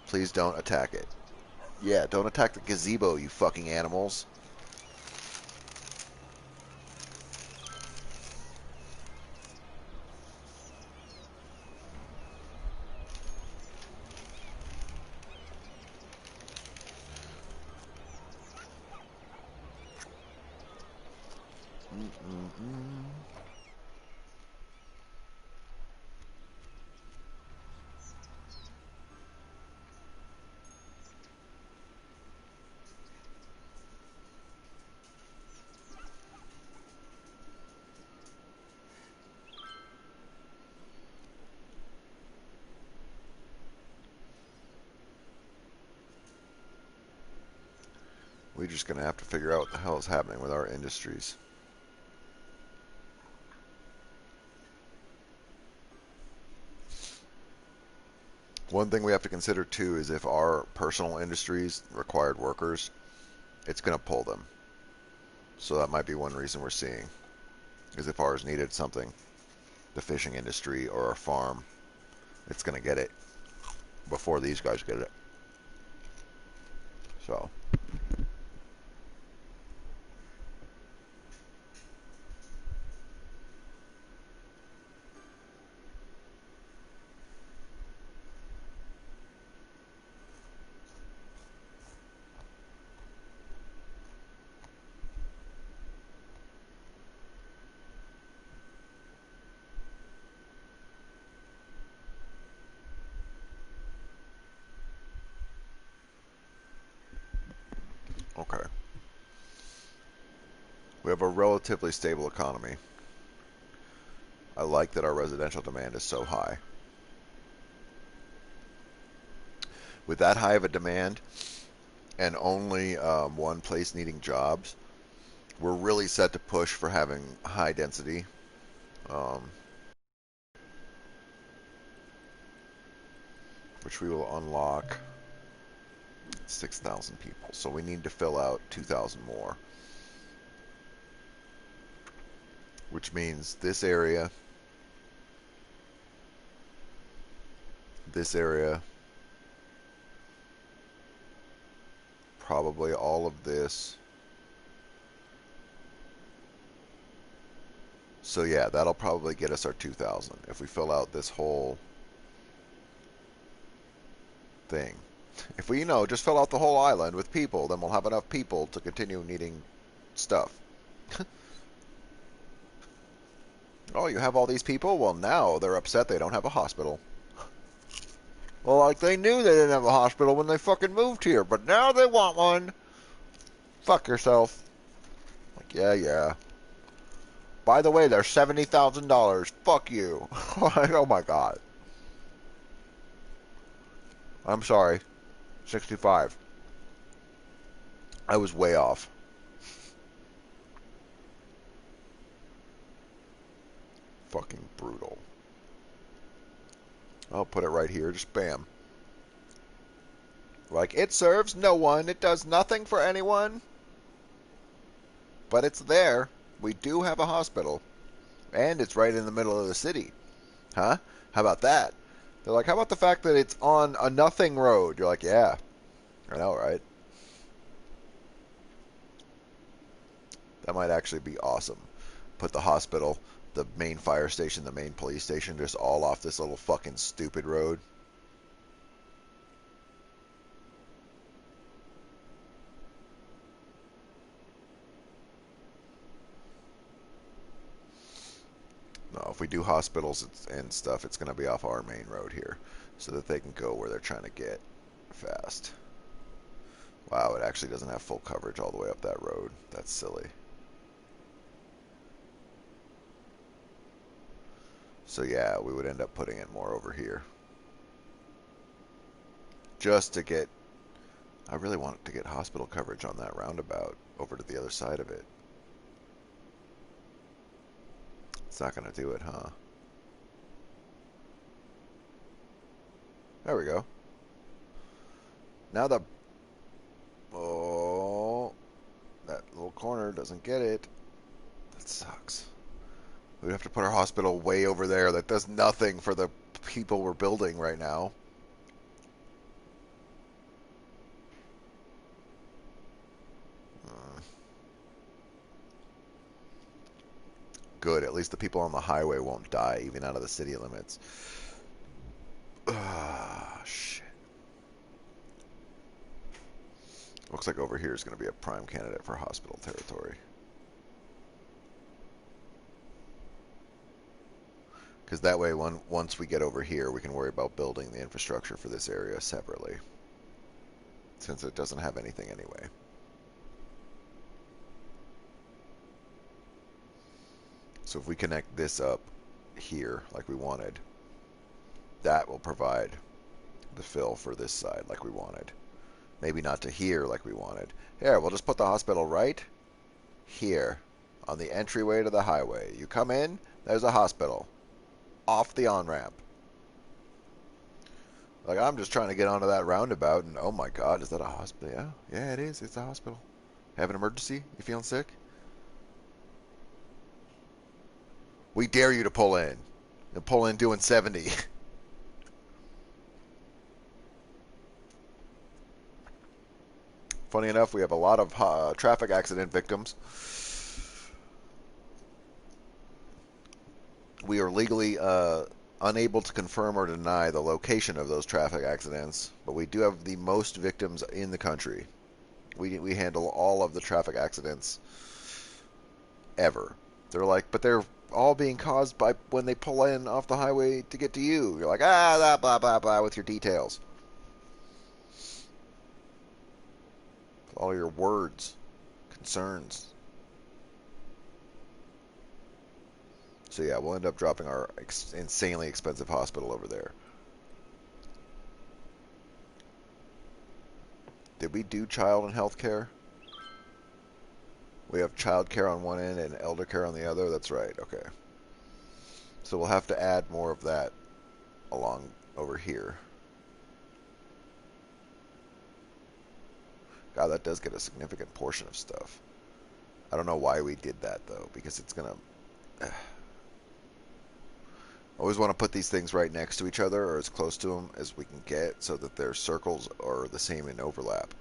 Please don't attack it. Yeah, don't attack the gazebo, you fucking animals. Mm-mm-mm. We're just going to have to figure out what the hell is happening with our industries. One thing we have to consider too is if our personal industries required workers, it's going to pull them. So that might be one reason we're seeing, is if ours needed something, the fishing industry or our farm, it's going to get it before these guys get it. So, okay. We have a relatively stable economy. I like that our residential demand is so high. With that high of a demand and only one place needing jobs, we're really set to push for having high density. Um, which we will unlock 6,000 people. So we need to fill out 2,000 more. Which means this area, probably all of this. So yeah, that'll probably get us our 2,000 if we fill out this whole thing. If we, just fill out the whole island with people, then we'll have enough people to continue needing stuff. Oh, you have all these people? Well, now they're upset they don't have a hospital. Well, like, they knew they didn't have a hospital when they fucking moved here, but now they want one. Fuck yourself. Like, yeah. By the way, they're $70,000. Fuck you. Like, oh my god. I'm sorry. 65. I was way off. Fucking brutal. I'll put it right here. Just bam. Like, it serves no one. It does nothing for anyone. But it's there. We do have a hospital. And it's right in the middle of the city. Huh? How about that? They're like, how about the fact that it's on a nothing road? You're like, yeah. I know, right? That might actually be awesome. Put the hospital, the main fire station, the main police station, just all off this little fucking stupid road. No, if we do hospitals and stuff, it's going to be off our main road here so that they can go where they're trying to get fast. Wow, it actually doesn't have full coverage all the way up that road. That's silly. So yeah, we would end up putting it more over here. just to get. I really want to get hospital coverage on that roundabout over to the other side of it. It's not going to do it, huh? There we go. Now the... Oh, that little corner doesn't get it. That sucks. We'd have to put our hospital way over there. That does nothing for the people we're building right now. Good. At least the people on the highway won't die, even out of the city limits. Ah, shit. Looks like over here is going to be a prime candidate for hospital territory. Because that way, once we get over here, we can worry about building the infrastructure for this area separately. Since it doesn't have anything anyway. So if we connect this up here like we wanted, that will provide the fill for this side like we wanted. Maybe not to here like we wanted. Here, we'll just put the hospital right here on the entryway to the highway. You come in, there's a hospital. Off the on-ramp. Like, I'm just trying to get onto that roundabout, and oh my god, is that a hospital? Yeah, it is. It's a hospital. Have an emergency? You feeling sick? We dare you to pull in. And pull in doing 70. Funny enough, we have a lot of traffic accident victims. We are legally unable to confirm or deny the location of those traffic accidents, but we do have the most victims in the country. We handle all of the traffic accidents ever. They're like, but they're all being caused by when they pull in off the highway to get to you. You're like, blah, blah, blah, blah, with your details. All your words, concerns. So yeah, we'll end up dropping our insanely expensive hospital over there. Did we do child and health care? We have child care on one end and elder care on the other. That's right. Okay. So we'll have to add more of that along over here. God, that does get a significant portion of stuff. I don't know why we did that, though, because it's going to... Always want to put these things right next to each other or as close to them as we can get so that their circles are the same in overlap.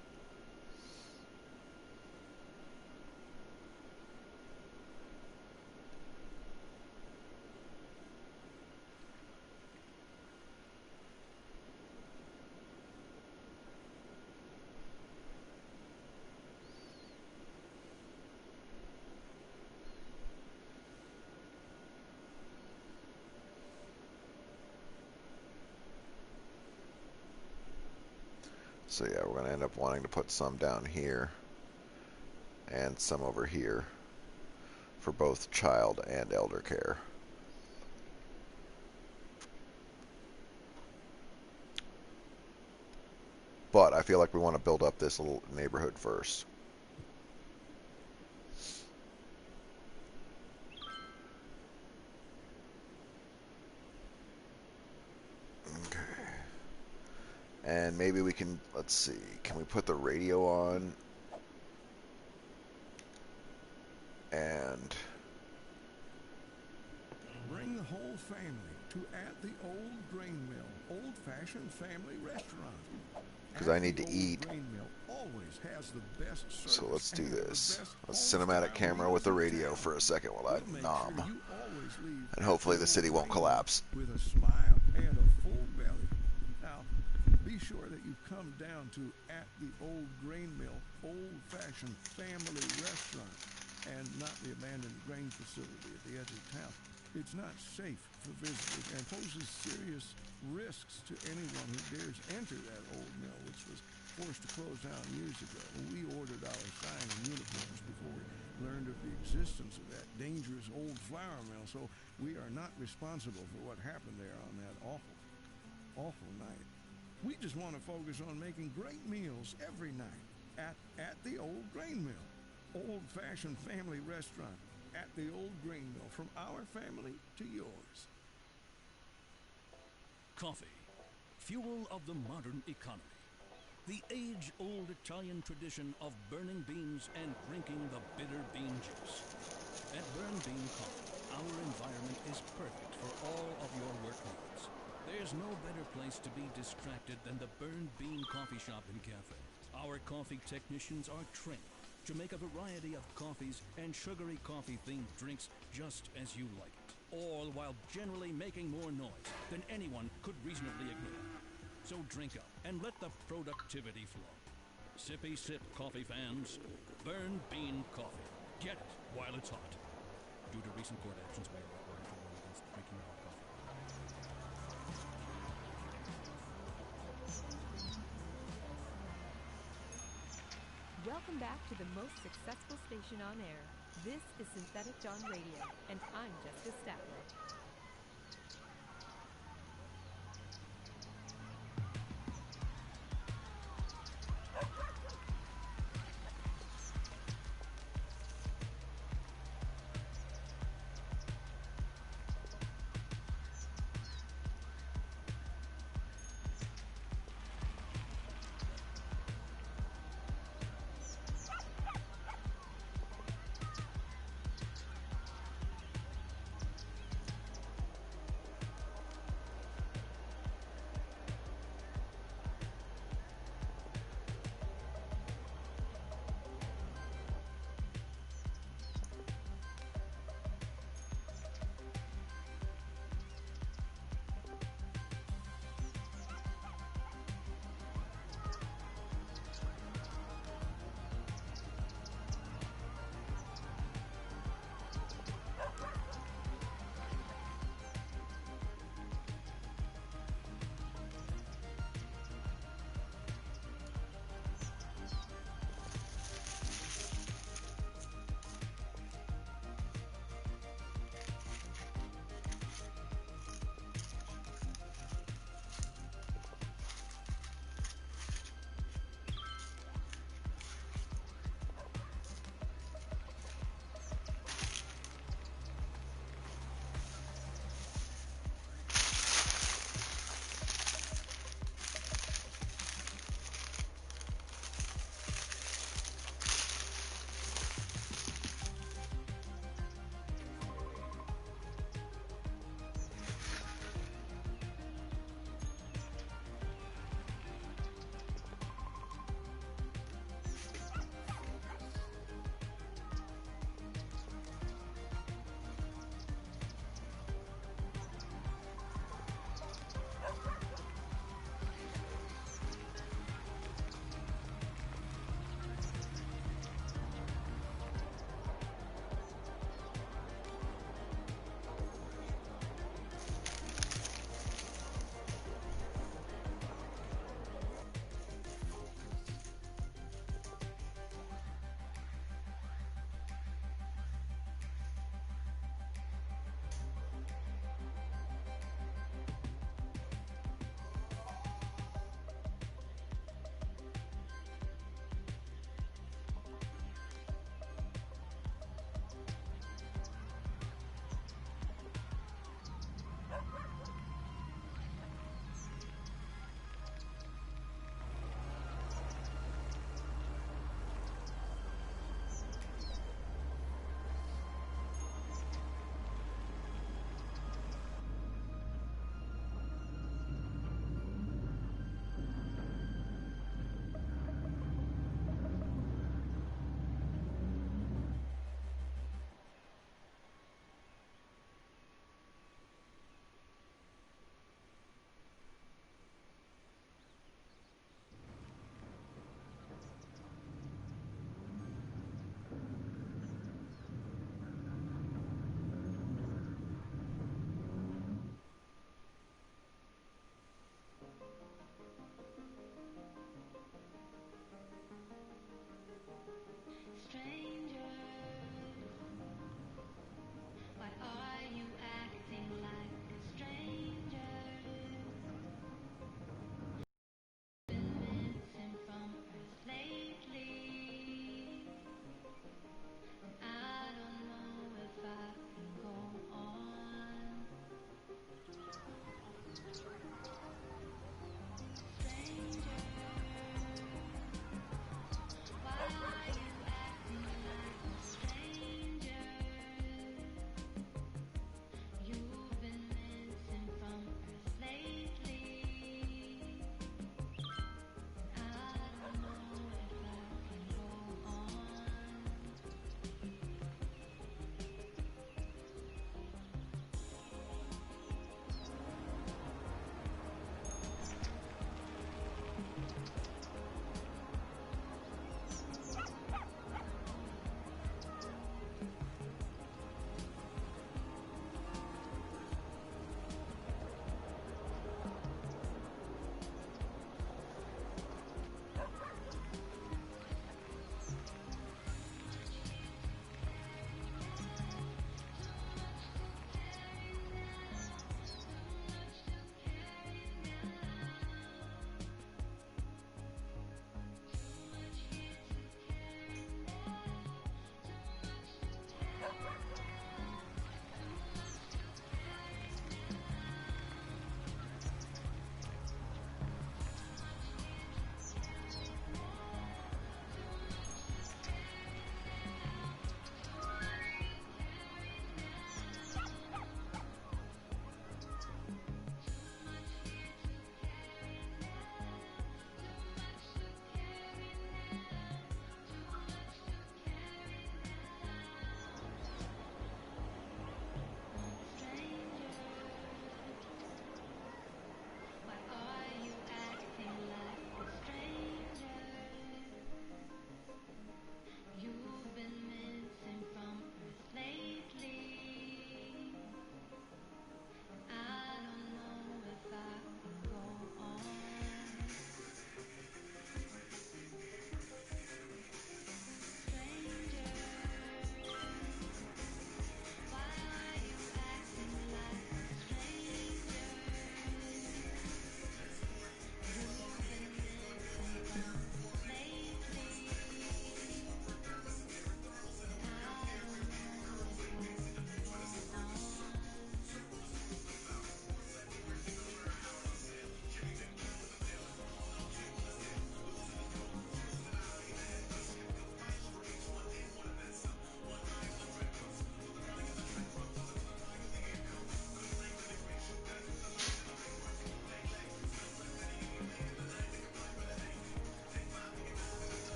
So yeah, we're going to end up wanting to put some down here and some over here for both child and elder care. But I feel like we want to build up this little neighborhood first. Okay. And maybe we can, let's see, can we put the radio on? And bring the whole family to At the Old Grain Mill, old-fashioned family restaurant. Because I need to eat. Grain Mill always has the best service. So let's do this. A cinematic camera with the radio for a second while I nom. And hopefully the city won't collapse. With a smile and a full belly. Now, be sure that you come down to At the Old Grain Mill, old-fashioned family restaurant, and not the abandoned grain facility at the edge of town. It's not safe for visitors and poses serious risks to anyone who dares enter that old mill, which was forced to close down years ago. We ordered our sign and uniforms before we learned of the existence of that dangerous old flour mill, so we are not responsible for what happened there on that awful, awful night. We just want to focus on making great meals every night at the Old Grain Mill. Old-fashioned family restaurant at the Old Grain Mill, from our family to yours. Coffee, fuel of the modern economy. The age-old Italian tradition of burning beans and drinking the bitter bean juice. At Burn Bean Coffee, our environment is perfect for all of your work needs. There's no better place to be distracted than the Burn Bean Coffee Shop and Cafe. Our coffee technicians are trained to make a variety of coffees and sugary coffee-themed drinks just as you like it, all while generally making more noise than anyone could reasonably ignore. So drink up and let the productivity flow. Sippy sip coffee fans, Burn Bean Coffee. Get it while it's hot. Due to recent court actions, we are recording for war against drinking hot coffee. Welcome back to the most successful station on air. This is Synthetic Dawn Radio, and I'm Jessica Statler.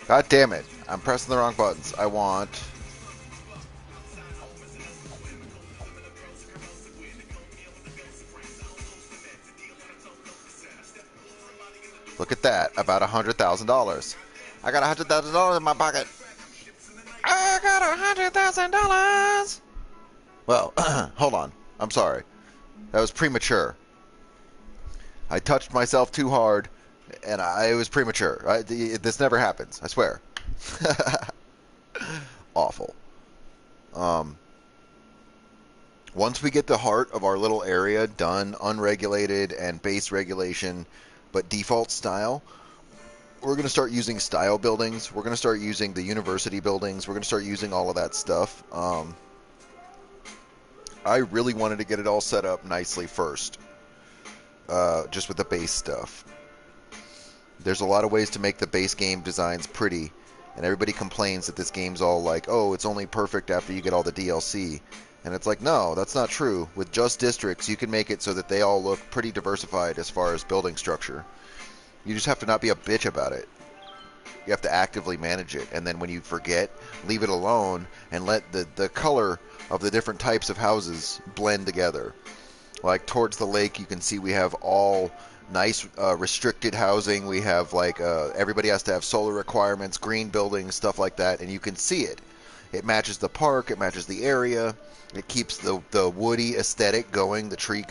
God damn it. I'm pressing the wrong buttons. I want... Look at that. About $100,000. I got $100,000 in my pocket. I got $100,000. Well, hold on. I'm sorry. That was premature. I touched myself too hard, and it was premature. This never happens. I swear. Awful. Um, Once we get the heart of our little area done, unregulated and base regulation, but default style, we're going to start using style buildings. We're going to start using the university buildings. We're going to start using all of that stuff. I really wanted to get it all set up nicely first, just with the base stuff. There's a lot of ways to make the base game designs pretty, and everybody complains that this game's all like, oh, it's only perfect after you get all the DLC. And it's like, no, that's not true. With just districts, you can make it so that they all look pretty diversified as far as building structure. You just have to not be a bitch about it. You have to actively manage it, and then when you forget, leave it alone and let the color of the different types of houses blend together. Like towards the lake, you can see we have all nice restricted housing. We have like everybody has to have solar requirements, green buildings, stuff like that, and you can see it. It matches the park, it matches the area, it keeps the woody aesthetic going, the tree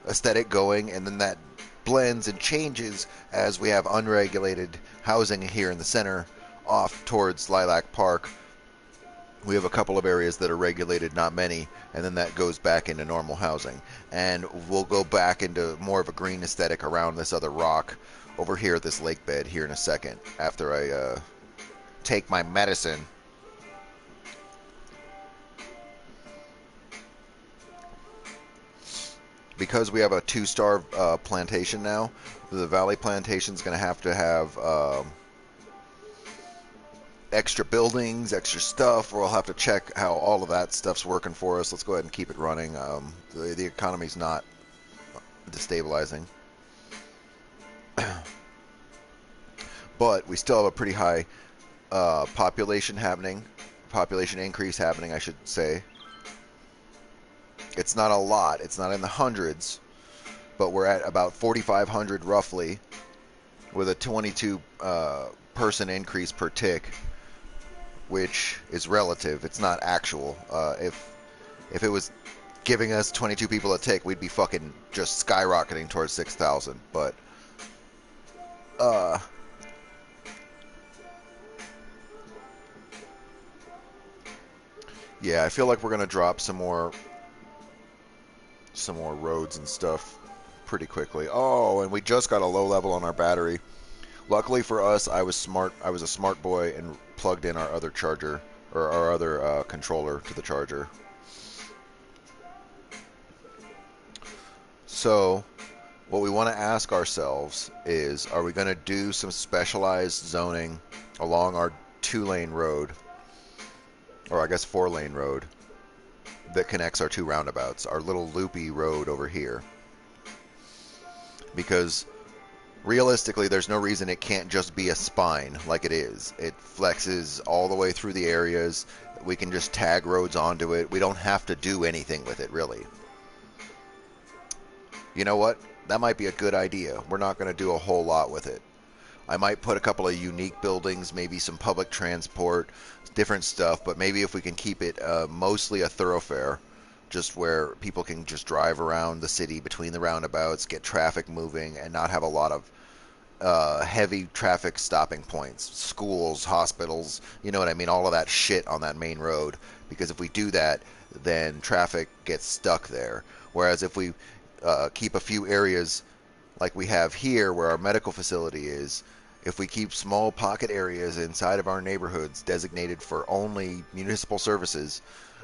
aesthetic going, and then that blends and changes as we have unregulated housing here in the center off towards Lilac Park. We have a couple of areas that are regulated, not many, and then that goes back into normal housing. And we'll go back into more of a green aesthetic around this other rock over here at this lake bed here in a second after I take my medicine. Because we have a 2-star plantation now, the Valley Plantation is going to have extra buildings, extra stuff. We'll have to check how all of that stuff's working for us. Let's go ahead and keep it running. The economy's not destabilizing. But we still have a pretty high population increase happening, I should say. It's not a lot. It's not in the hundreds, but we're at about 4,500 roughly, with a 22 person increase per tick, which is relative. It's not actual. If it was giving us 22 people a tick, we'd be fucking just skyrocketing towards 6,000. But yeah, I feel like we're gonna drop some more roads and stuff pretty quickly. Oh, and we just got a low level on our battery. Luckily for us, I was smart. I was a smart boy and plugged in our other charger, or our other controller to the charger. So what we want to ask ourselves is, are we going to do some specialized zoning along our 2-lane road, or I guess 4-lane road, that connects our 2 roundabouts, our little loopy road over here? Because realistically, there's no reason it can't just be a spine like it is. It flexes all the way through the areas. We can just tag roads onto it. We don't have to do anything with it, really. You know what? That might be a good idea. We're not going to do a whole lot with it. I might put a couple of unique buildings, maybe some public transport, different stuff, but maybe if we can keep it mostly a thoroughfare, just where people can just drive around the city between the roundabouts, get traffic moving, and not have a lot of heavy traffic stopping points, schools, hospitals, you know what I mean, all of that shit on that main road. Because if we do that, then traffic gets stuck there. Whereas if we keep a few areas like we have here where our medical facility is, if we keep small pocket areas inside of our neighborhoods designated for only municipal services,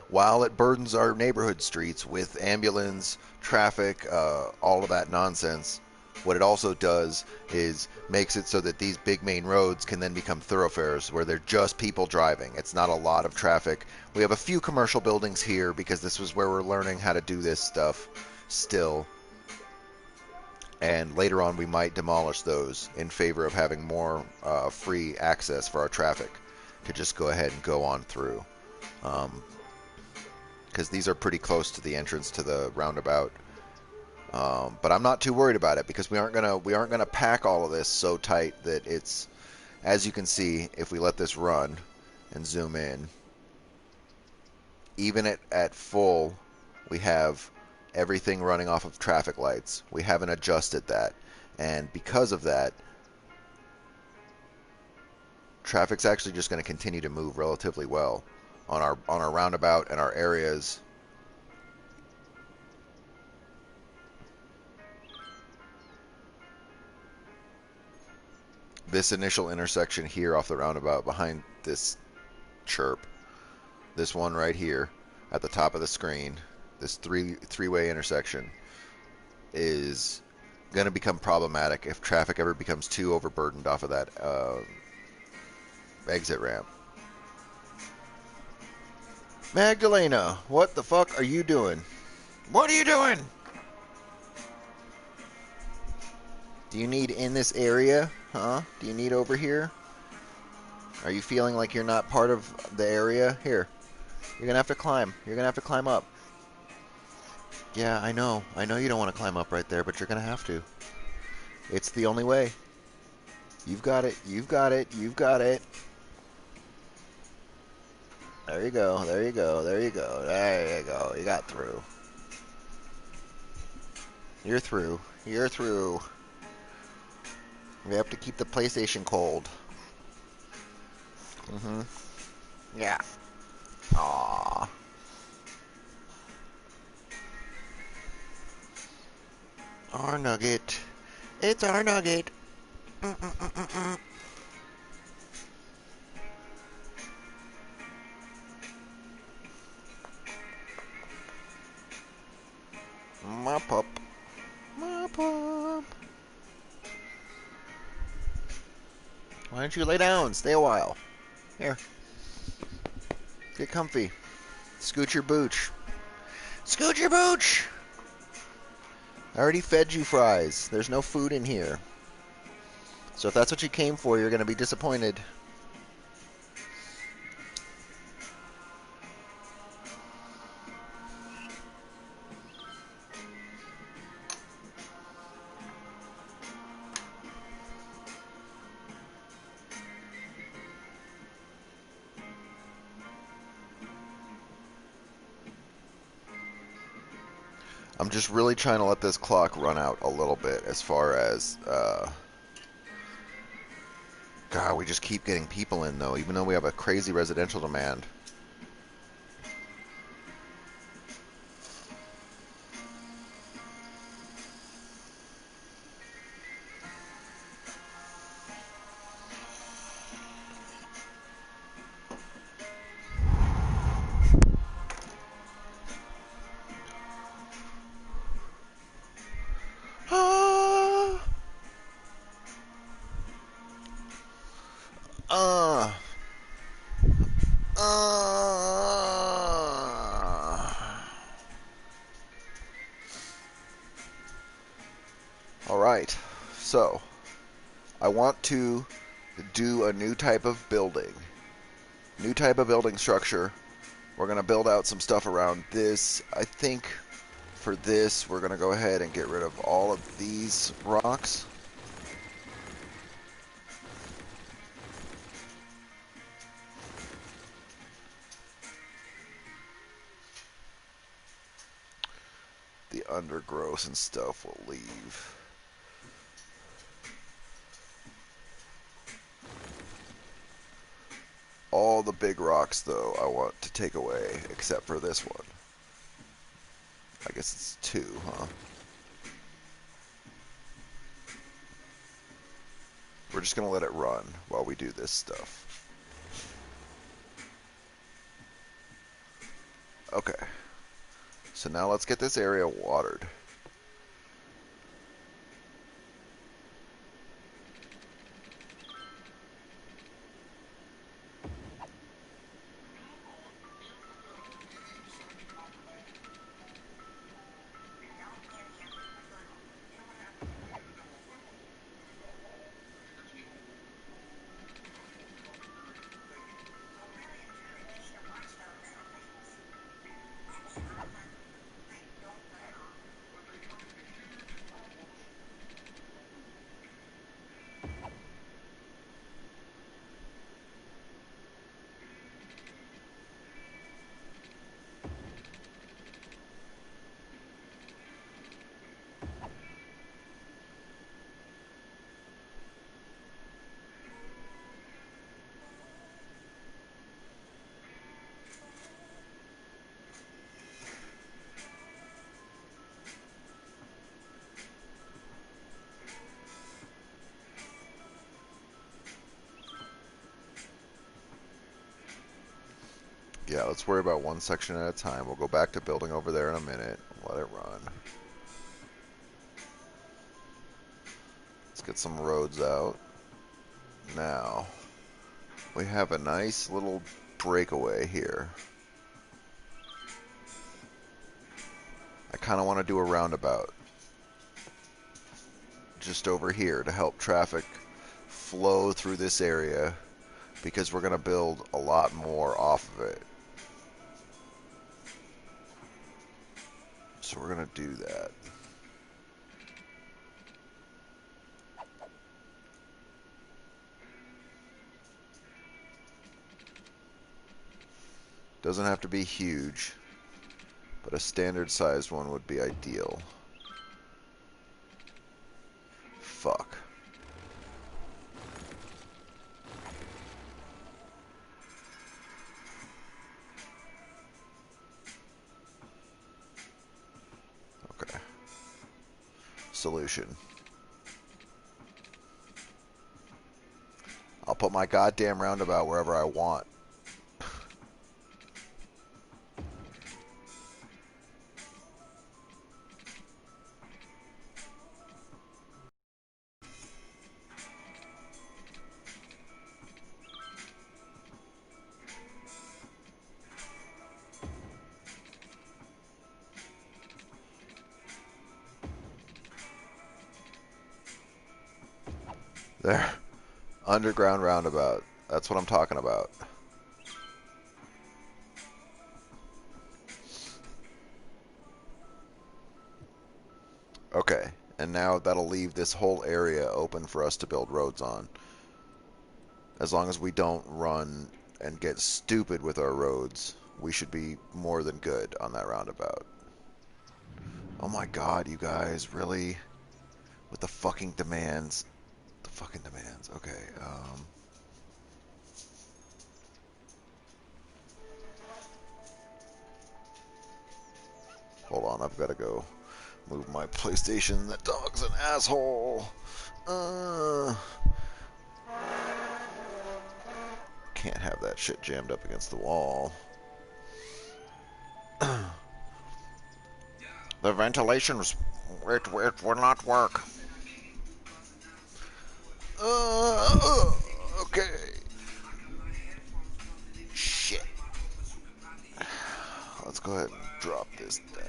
while it burdens our neighborhood streets with ambulance, traffic, all of that nonsense, what it also does is makes it so that these big main roads can then become thoroughfares where they're just people driving. It's not a lot of traffic. We have a few commercial buildings here because this was where we're learning how to do this stuff still. and later on we might demolish those in favor of having more free access for our traffic to just go ahead and go on through. Because these are pretty close to the entrance to the roundabout. But I'm not too worried about it because we aren't gonna pack all of this so tight that it's, as you can see, if we let this run and zoom in, even at full, we have everything running off of traffic lights. We haven't adjusted that, and because of that, traffic's actually just going to continue to move relatively well on our roundabout and our areas. This initial intersection here off the roundabout behind this chirp, this one right here at the top of the screen, this three-way intersection is going to become problematic if traffic ever becomes too overburdened off of that exit ramp. Magdalena, what the fuck are you doing? What are you doing? Do you need in this area? Huh? Do you need over here? Are you feeling like you're not part of the area? Here. You're gonna have to climb. You're gonna have to climb up. Yeah, I know. I know you don't want to climb up right there, but you're gonna have to. It's the only way. You've got it. You've got it. You've got it. There you go. There you go. There you go. There you go. You got through. You're through. You're through. We have to keep the PlayStation cold. Mm-hmm. Yeah. Aww. Our nugget. It's our nugget. Mm-mm-mm-mm-mm. My pup. My pup. Why don't you lay down? Stay a while. Here. Get comfy. Scoot your booch. Scoot your booch! I already fed you fries. There's no food in here. So if that's what you came for, you're going to be disappointed. I'm just really trying to let this clock run out a little bit as far as... God, we just keep getting people in, though, even though we have a crazy residential demand. Ah! Uh, Alright, so I want to do a new type of building. New type of building structure. We're going to build out some stuff around this. I think for this, we're going to go ahead and get rid of all of these rocks. The undergrowth and stuff will leave. All the big rocks, though, I want to take away, except for this one. I guess it's 2, huh? We're just going to let it run while we do this stuff. Okay. So now let's get this area watered. Yeah, let's worry about one section at a time. We'll go back to building over there in a minute. Let it run. Let's get some roads out. Now, we have a nice little breakaway here. I kind of want to do a roundabout just over here to help traffic flow through this area because we're going to build a lot more off of it. So we're going to do that. Doesn't have to be huge, but a standard sized one would be ideal. Fuck. Okay. Solution. I'll put my goddamn roundabout wherever I want. There. Underground roundabout. That's what I'm talking about. Okay. And now that'll leave this whole area open for us to build roads on. As long as we don't run and get stupid with our roads, we should be more than good on that roundabout. Oh my god, you guys, really? With the fucking demands. The fucking demands. Okay, hold on, I've got to go move my PlayStation. That dog's an asshole. Can't have that shit jammed up against the wall. The ventilation was... It will not work. Okay. Shit. Let's go ahead and drop this down.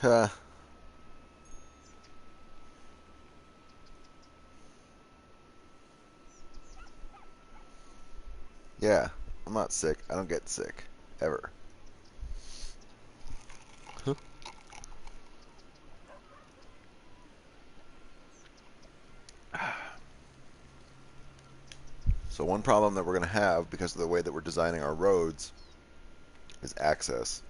Huh. Yeah, I'm not sick. I don't get sick. Ever. Huh. So one problem that we're going to have because of the way that we're designing our roads is access.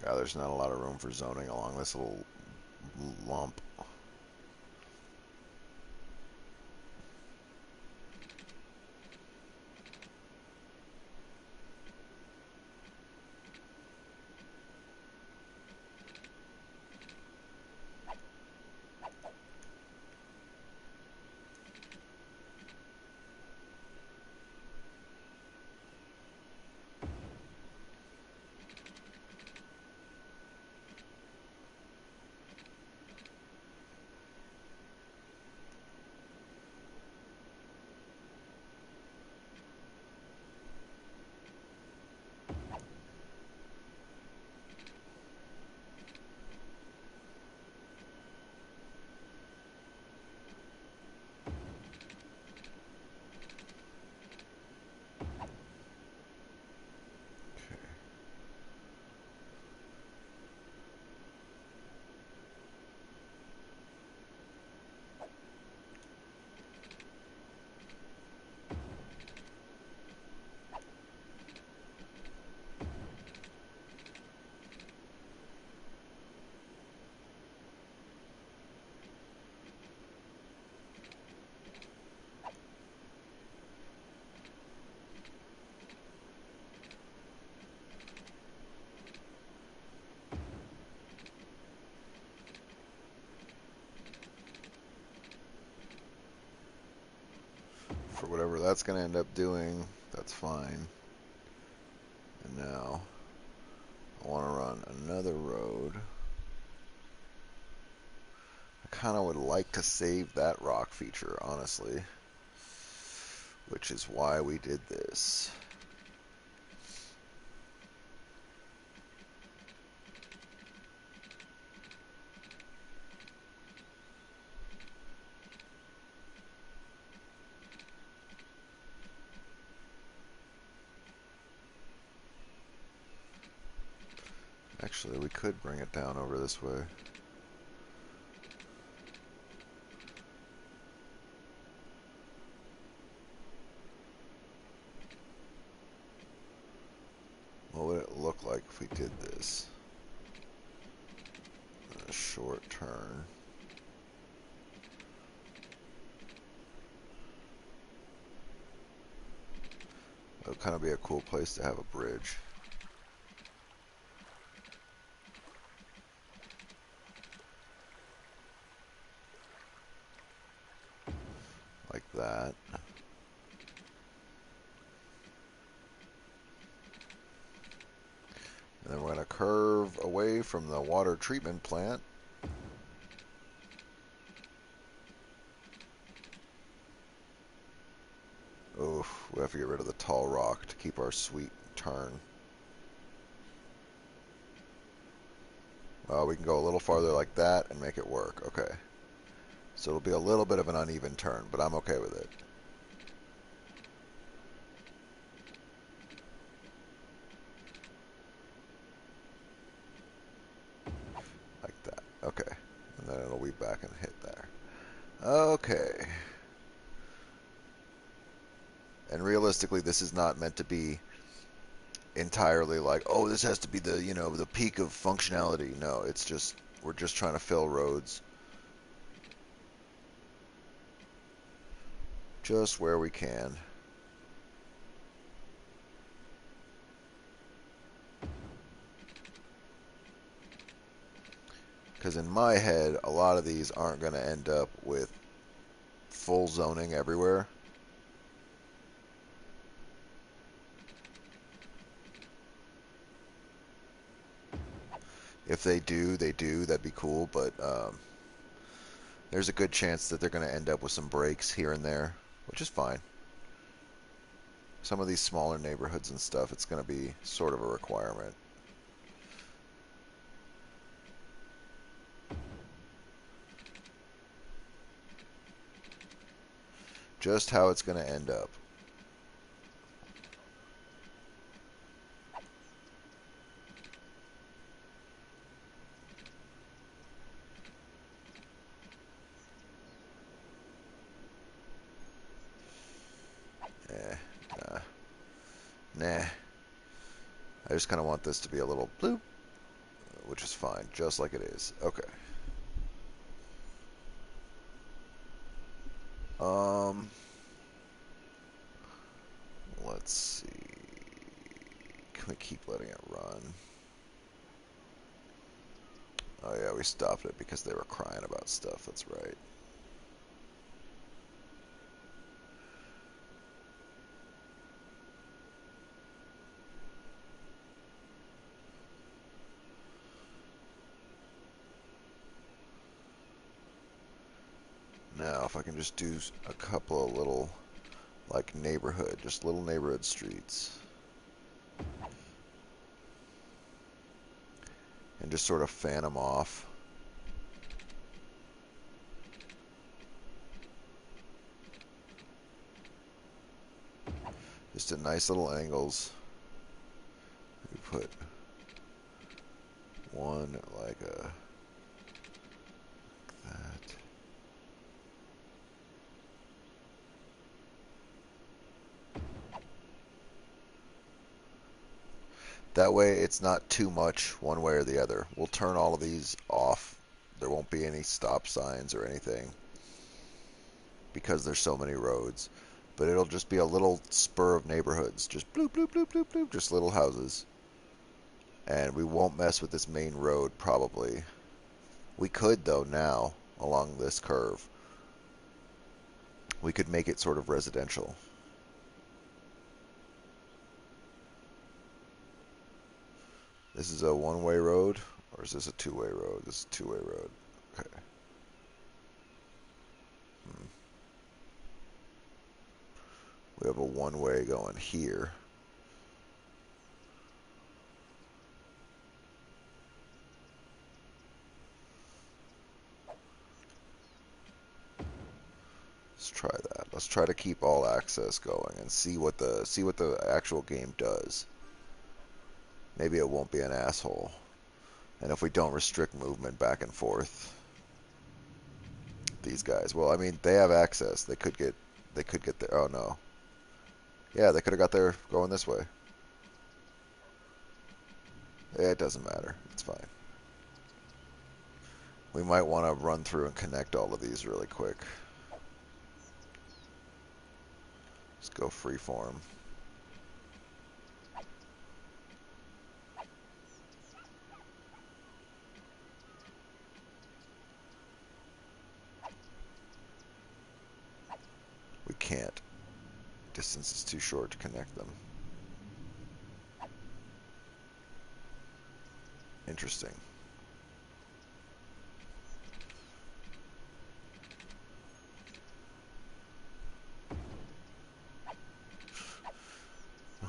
God, there's not a lot of room for zoning along this little lump. for whatever that's going to end up doing, that's fine. And now I want to run another road. I kind of would like to save that rock feature, honestly, which is why we did this. Actually, we could bring it down over this way. What would it look like if we did this? A short turn. It would kind of be a cool place to have a bridge. Like that. And then we're going to curve away from the water treatment plant. Oof, we have to get rid of the tall rock to keep our sweet turn. Well, we can go a little farther like that and make it work. Okay. So it'll be a little bit of an uneven turn, but I'm okay with it. Like that. Okay. And then it'll weave back and hit there. Okay. And realistically, this is not meant to be entirely like, oh, this has to be the, you know, the peak of functionality. No, it's just, we're just trying to fill roads just where we can. Because in my head, a lot of these aren't going to end up with full zoning everywhere. If they do, they do. That'd be cool, but there's a good chance that they're going to end up with some breaks here and there, which is fine. Some of these smaller neighborhoods and stuff, it's going to be sort of a requirement. Just how it's going to end up. Nah. Nah. I just kind of want this to be a little bloop, which is fine, just like it is. Okay. Let's see. Can we keep letting it run? Oh yeah, we stopped it because they were crying about stuff. That's right. Now, if I can just do a couple of little, like, just little neighborhood streets. And just sort of fan them off. Just at nice little angles. We put one like that. That way it's not too much one way or the other. We'll turn all of these off. There won't be any stop signs or anything because there's so many roads. But it'll just be a little spur of neighborhoods. Just bloop, bloop, bloop, bloop, bloop. Just little houses. And we won't mess with this main road probably. We could though now along this curve. we could make it sort of residential. This is a one-way road, or is this a two-way road? This is a two-way road. Okay. We have a one-way going here. Let's try that. Let's try to keep all access going and see what the actual game does. Maybe it won't be an asshole. And if we don't restrict movement back and forth, these guys. Well, I mean, they have access. They could get there. Oh no. Yeah, they could have got there going this way. It doesn't matter. It's fine. We might want to run through and connect all of these really quick. Let's go freeform. We can't. Distance is too short to connect them. Interesting.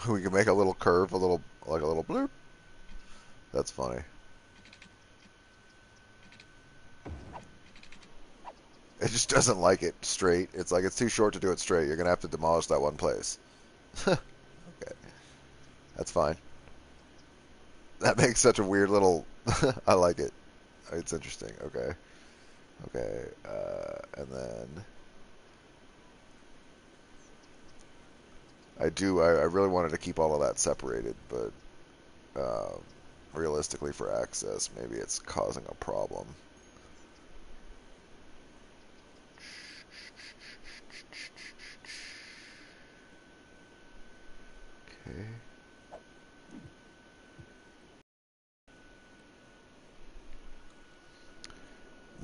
We can make a little curve, like a little bloop. That's funny. It just doesn't like it straight. It's like it's too short to do it straight. You're gonna have to demolish that one place. Okay, that's fine. That makes such a weird little. I like it. It's interesting. Okay, okay, and then I really wanted to keep all of that separated, but realistically, for access, maybe it's causing a problem. Okay.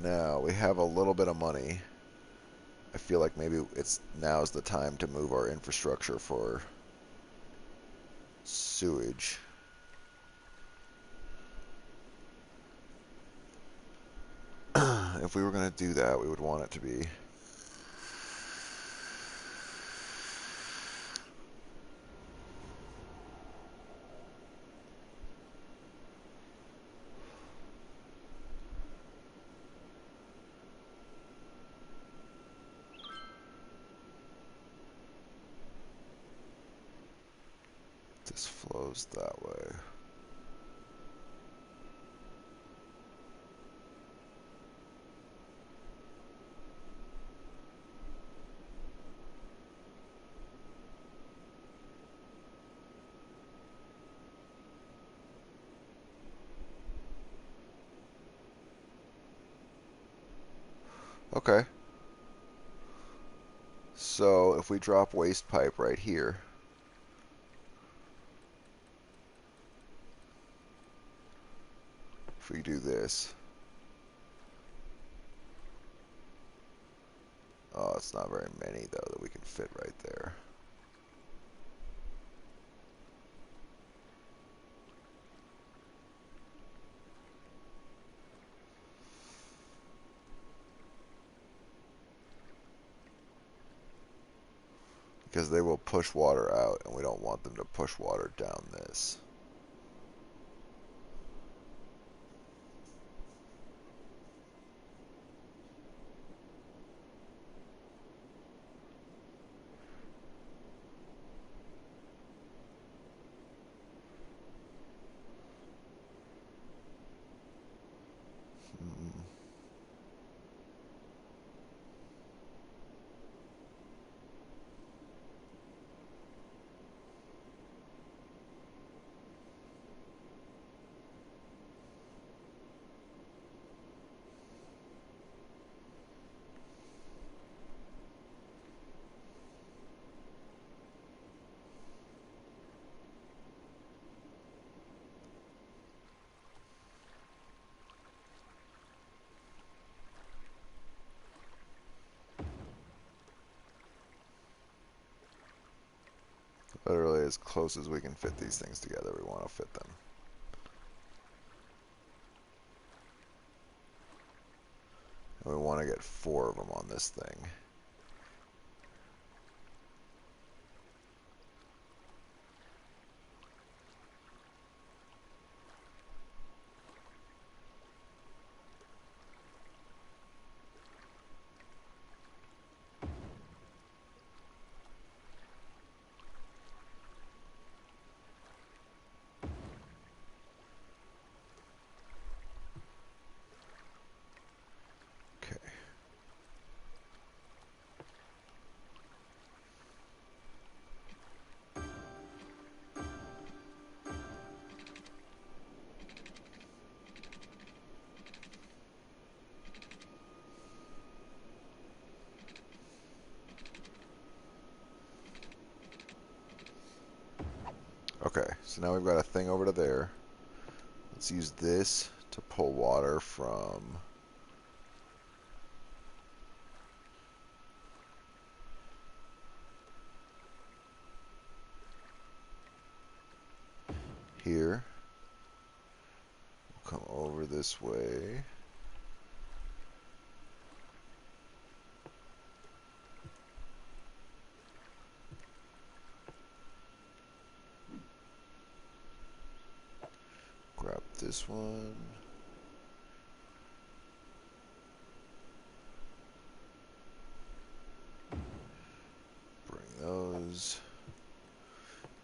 Now we have a little bit of money. I feel like maybe now's the time to move our infrastructure for sewage. If we were going to do that, we would want it to be this flows that way. Okay. So if we drop waste pipe right here, if we do this, oh, it's not very many though that we can fit right there. Because they will push water out, and we don't want them to push water down this. Hmm. as close as we can fit these things together. We want to fit them. And we want to get 4 of them on this thing. Okay, so now we've got a thing over to there. Let's use this to pull water from here. We'll come over this way. Grab this one. Bring those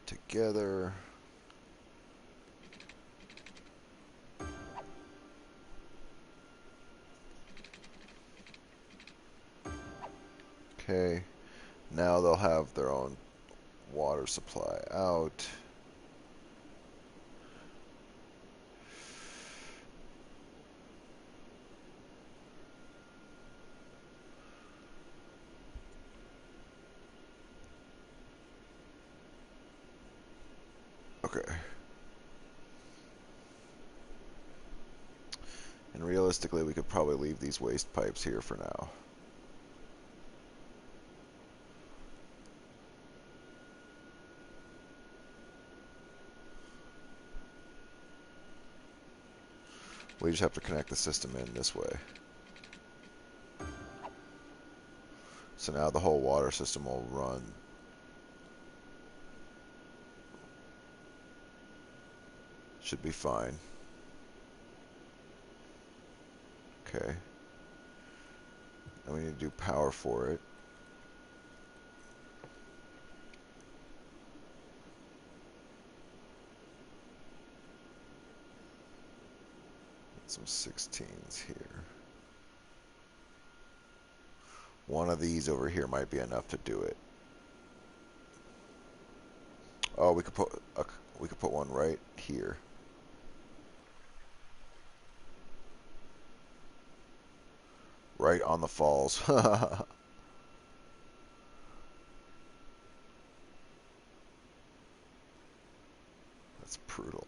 together. Okay, now they'll have their own water supply out. Okay. And realistically, we could probably leave these waste pipes here for now. We just have to connect the system in this way. So now the whole water system will run. Should be fine. Okay. And we need to do power for it. Some 16s here. One of these over here might be enough to do it. Oh, we could put one right here. Right on the falls. That's brutal.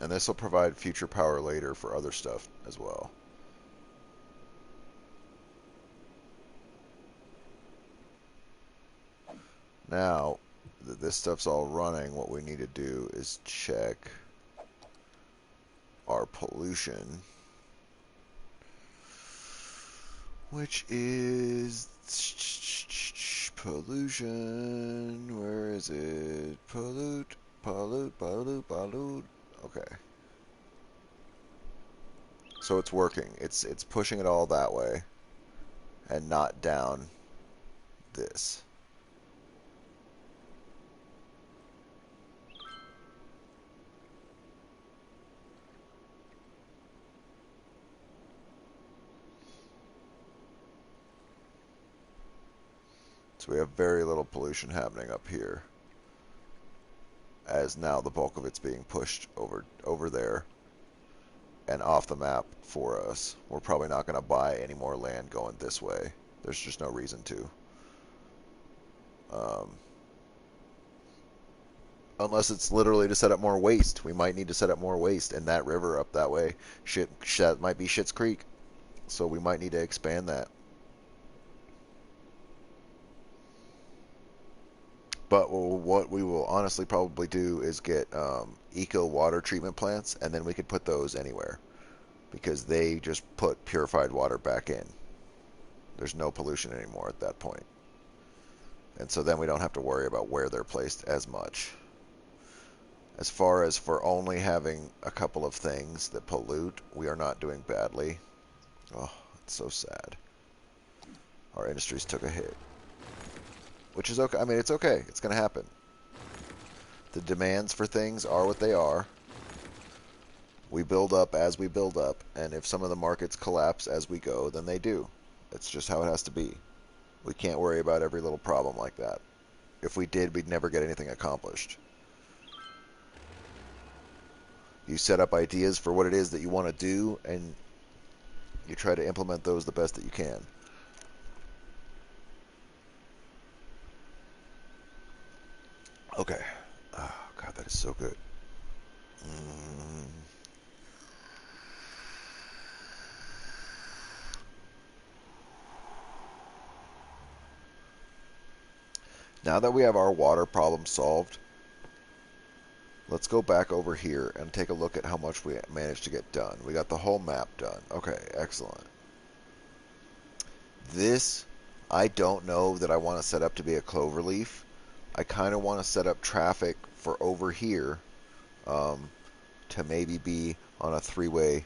And this will provide future power later for other stuff as well. Now that this stuff's all running, what we need to do is check our pollution, which is pollution. Where is it? Pollute, pollute, pollute, pollute. Okay. So it's working. It's pushing it all that way and not down this. So we have very little pollution happening up here, as now the bulk of it's being pushed over there and off the map for us. We're probably not going to buy any more land going this way. There's just no reason to. Unless it's literally to set up more waste. We might need to set up more waste, and that river up that way, that might be Schitt's Creek. So we might need to expand that. But what we will honestly probably do is get eco water treatment plants, and then we could put those anywhere because they just put purified water back in. There's no pollution anymore at that point. And so then we don't have to worry about where they're placed as much. As far as for only having a couple of things that pollute, we are not doing badly. Oh, it's so sad. Our industries took a hit. Which is okay. I mean, it's okay. It's going to happen. The demands for things are what they are. We build up as we build up, and if some of the markets collapse as we go, then they do. It's just how it has to be. We can't worry about every little problem like that. If we did, we'd never get anything accomplished. You set up ideas for what it is that you want to do, and you try to implement those the best that you can. Okay. Oh, God, that is so good. Now that we have our water problem solved, let's go back over here and take a look at how much we managed to get done. We got the whole map done. Okay, excellent. This, I don't know that I want to set up to be a cloverleaf. I kind of want to set up traffic for over here to maybe be on a three-way,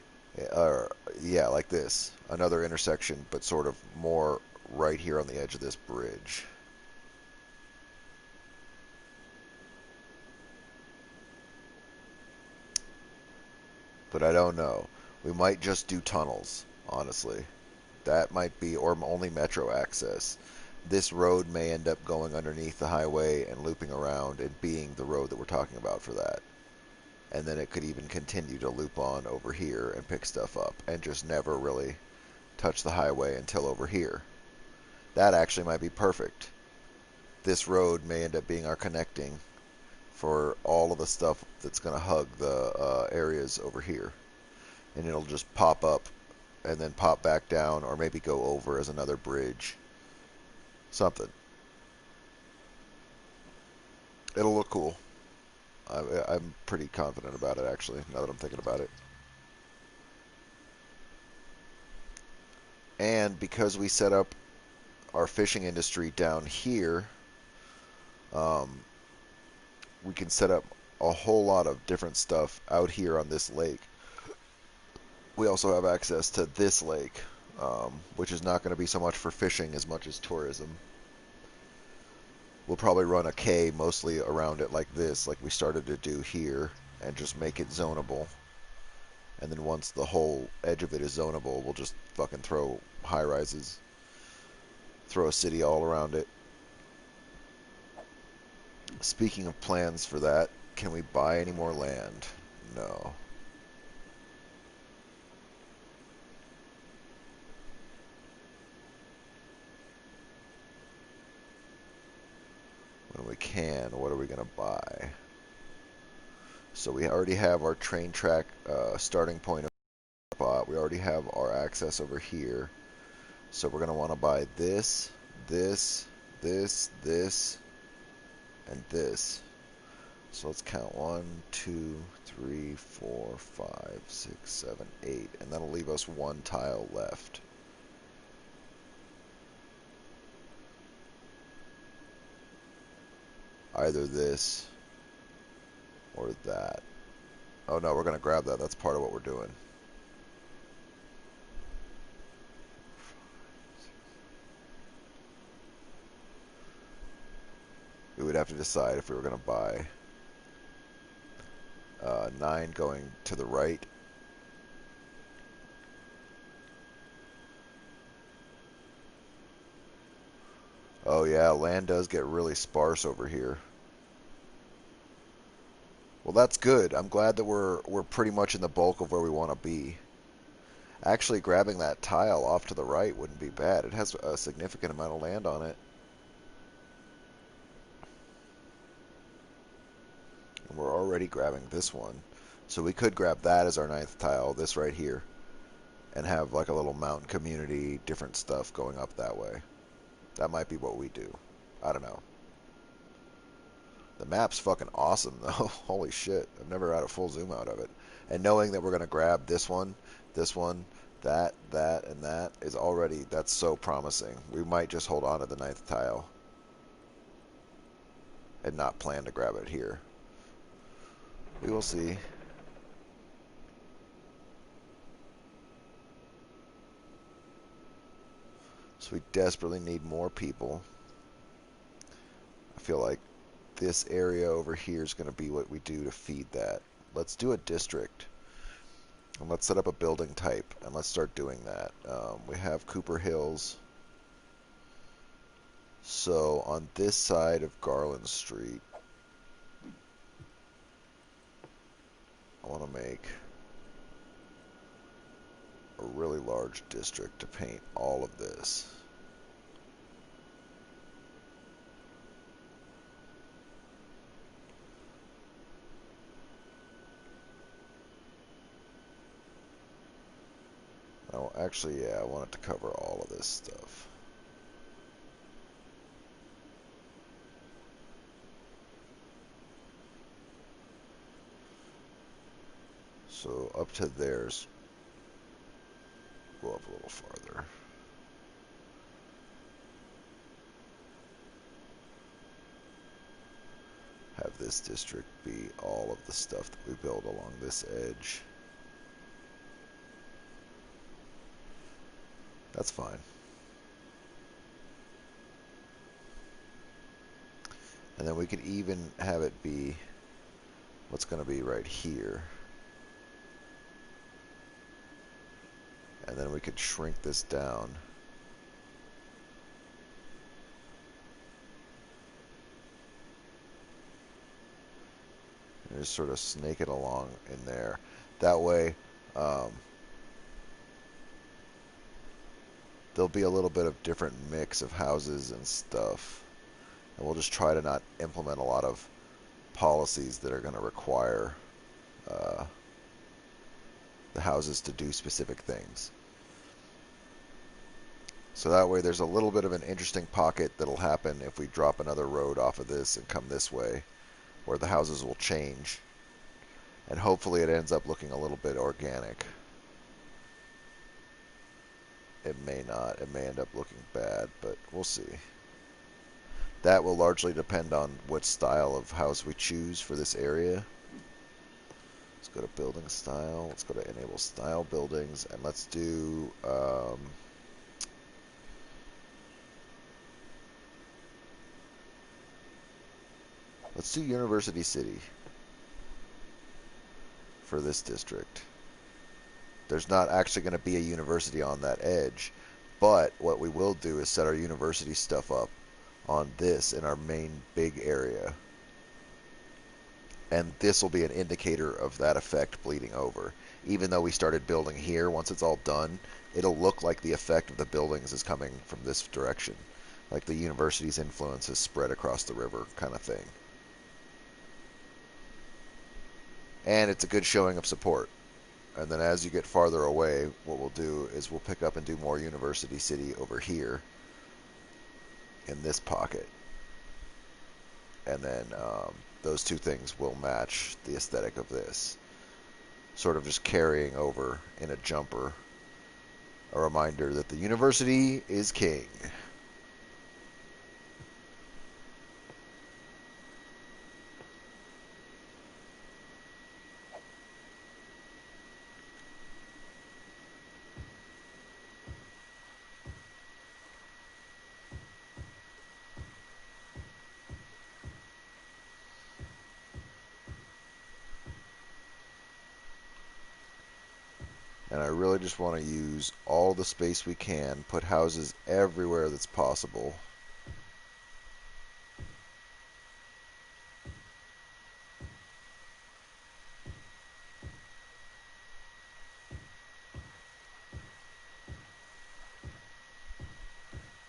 yeah, like this. Another intersection, but sort of more right here on the edge of this bridge. But I don't know. We might just do tunnels, honestly. That might be, or only metro access. This road may end up going underneath the highway and looping around and being the road that we're talking about for that. And then it could even continue to loop on over here and pick stuff up and just never really touch the highway until over here. That actually might be perfect. This road may end up being our connecting for all of the stuff that's going to hug the areas over here. And it'll just pop up and then pop back down, or maybe go over as another bridge. Something. It'll look cool. I'm pretty confident about it, actually, now that I'm thinking about it. And because we set up our fishing industry down here, we can set up a whole lot of different stuff out here on this lake. We also have access to this lake, which is not going to be so much for fishing as much as tourism. We'll probably run a K mostly around it like this, like we started to do here, and just make it zonable. And then once the whole edge of it is zonable, we'll just fucking throw high-rises, throw a city all around it. Speaking of plans for that, can we buy any more land? No. When we can, what are we going to buy? So we already have our train track starting point spot. We already have our access over here. So we're going to want to buy this, this, this, and this. So let's count 1, 2, 3, 4, 5, 6, 7, 8, and that'll leave us one tile left. Either this or that. Oh no, we're going to grab that. That's part of what we're doing. We would have to decide if we were going to buy 9 going to the right. Oh yeah, land does get really sparse over here. Well, that's good. I'm glad that we're pretty much in the bulk of where we want to be. Actually, grabbing that tile off to the right wouldn't be bad. It has a significant amount of land on it. And we're already grabbing this one. So we could grab that as our 9th tile, this right here, and have like a little mountain community, different stuff going up that way. That might be what we do. I don't know. The map's fucking awesome, though. Holy shit. I've never had a full zoom out of it. And knowing that we're going to grab this one, that, and that is already, that's so promising. We might just hold on to the 9th tile and not plan to grab it here. We will see. So we desperately need more people. I feel like this area over here is going to be what we do to feed that. Let's do a district. And let's set up a building type. And let's start doing that. We have Cooper Hills. So on this side of Garland Street, I want to make a really large district to paint all of this. Oh, actually, yeah, I want it to cover all of this stuff. So up to theirs, go up a little farther. Have this district be all of the stuff that we build along this edge. That's fine. And then we could even have it be what's going to be right here. And then we could shrink this down. And just sort of snake it along in there. That way, there'll be a little bit of different mix of houses and stuff. And we'll just try to not implement a lot of policies that are going to require the houses to do specific things. So that way there's a little bit of an interesting pocket that'll happen if we drop another road off of this and come this way, where the houses will change. And hopefully it ends up looking a little bit organic. It may not. It may end up looking bad, but we'll see. That will largely depend on what style of house we choose for this area. Let's go to building style. Let's go to enable style buildings, and let's do University City for this district. There's not actually going to be a university on that edge, but what we will do is set our university stuff up on this in our main big area. And this will be an indicator of that effect bleeding over. Even though we started building here, once it's all done, it'll look like the effect of the buildings is coming from this direction. Like the university's influence is spread across the river kind of thing. and it's a good showing of support. And then as you get farther away, what we'll do is we'll pick up and do more University City over here in this pocket. And then those two things will match the aesthetic of this. Sort of just carrying over in a jumper. A reminder that the university is king. And I really just want to use all the space we can, put houses everywhere that's possible.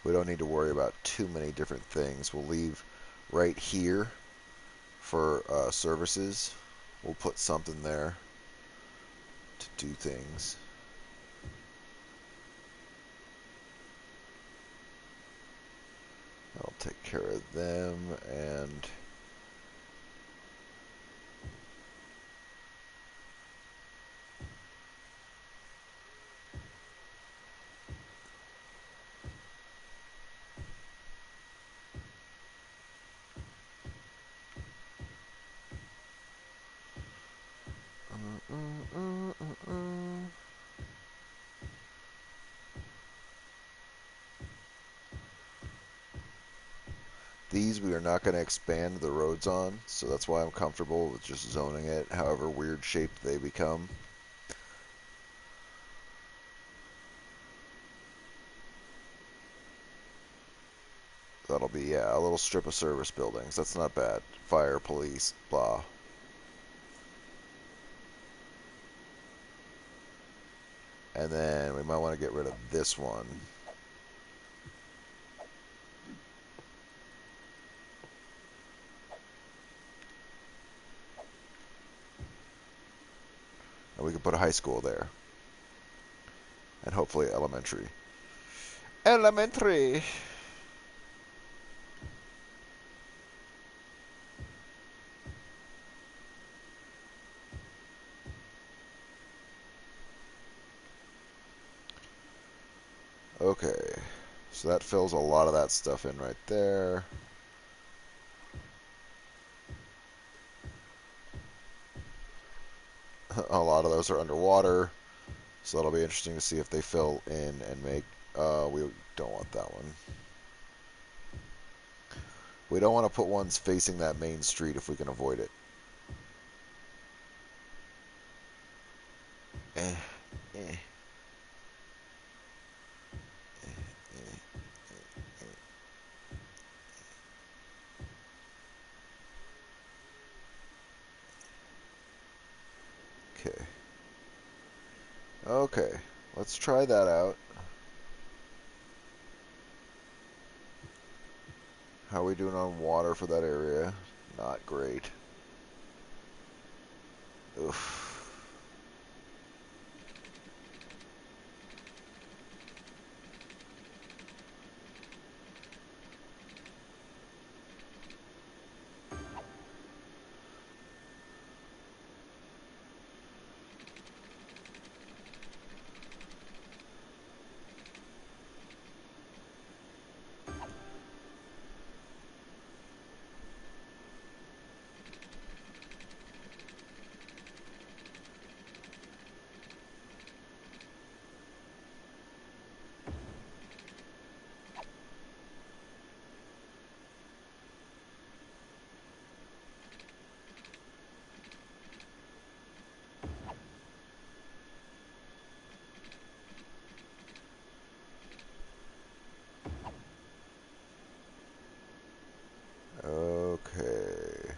We don't need to worry about too many different things. We'll leave right here for services. We'll put something there to do things. I'll take care of them, and these we are not going to expand the roads on, so that's why I'm comfortable with just zoning it however weird shaped they become. That'll be, yeah, a little strip of service buildings. That's not bad. Fire, police, blah. And then we might want to get rid of this one. And we can put a high school there. And hopefully elementary. Elementary! Okay. So that fills a lot of that stuff in right there. A lot of those are underwater. So that'll be interesting to see if they fill in and make... we don't want that one. We don't want to put ones facing that main street if we can avoid it. Eh, eh. Okay. Okay. Let's try that out. How are we doing on water for that area? Not great. Oof. Okay.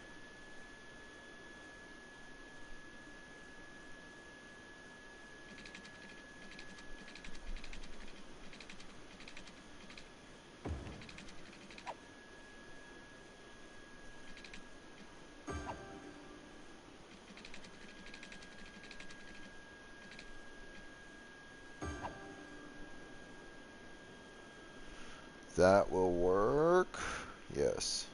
That will work. Yes.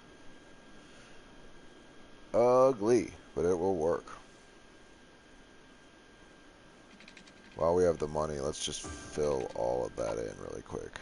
Ugly, but it will work. While we have the money, let's just fill all of that in really quick.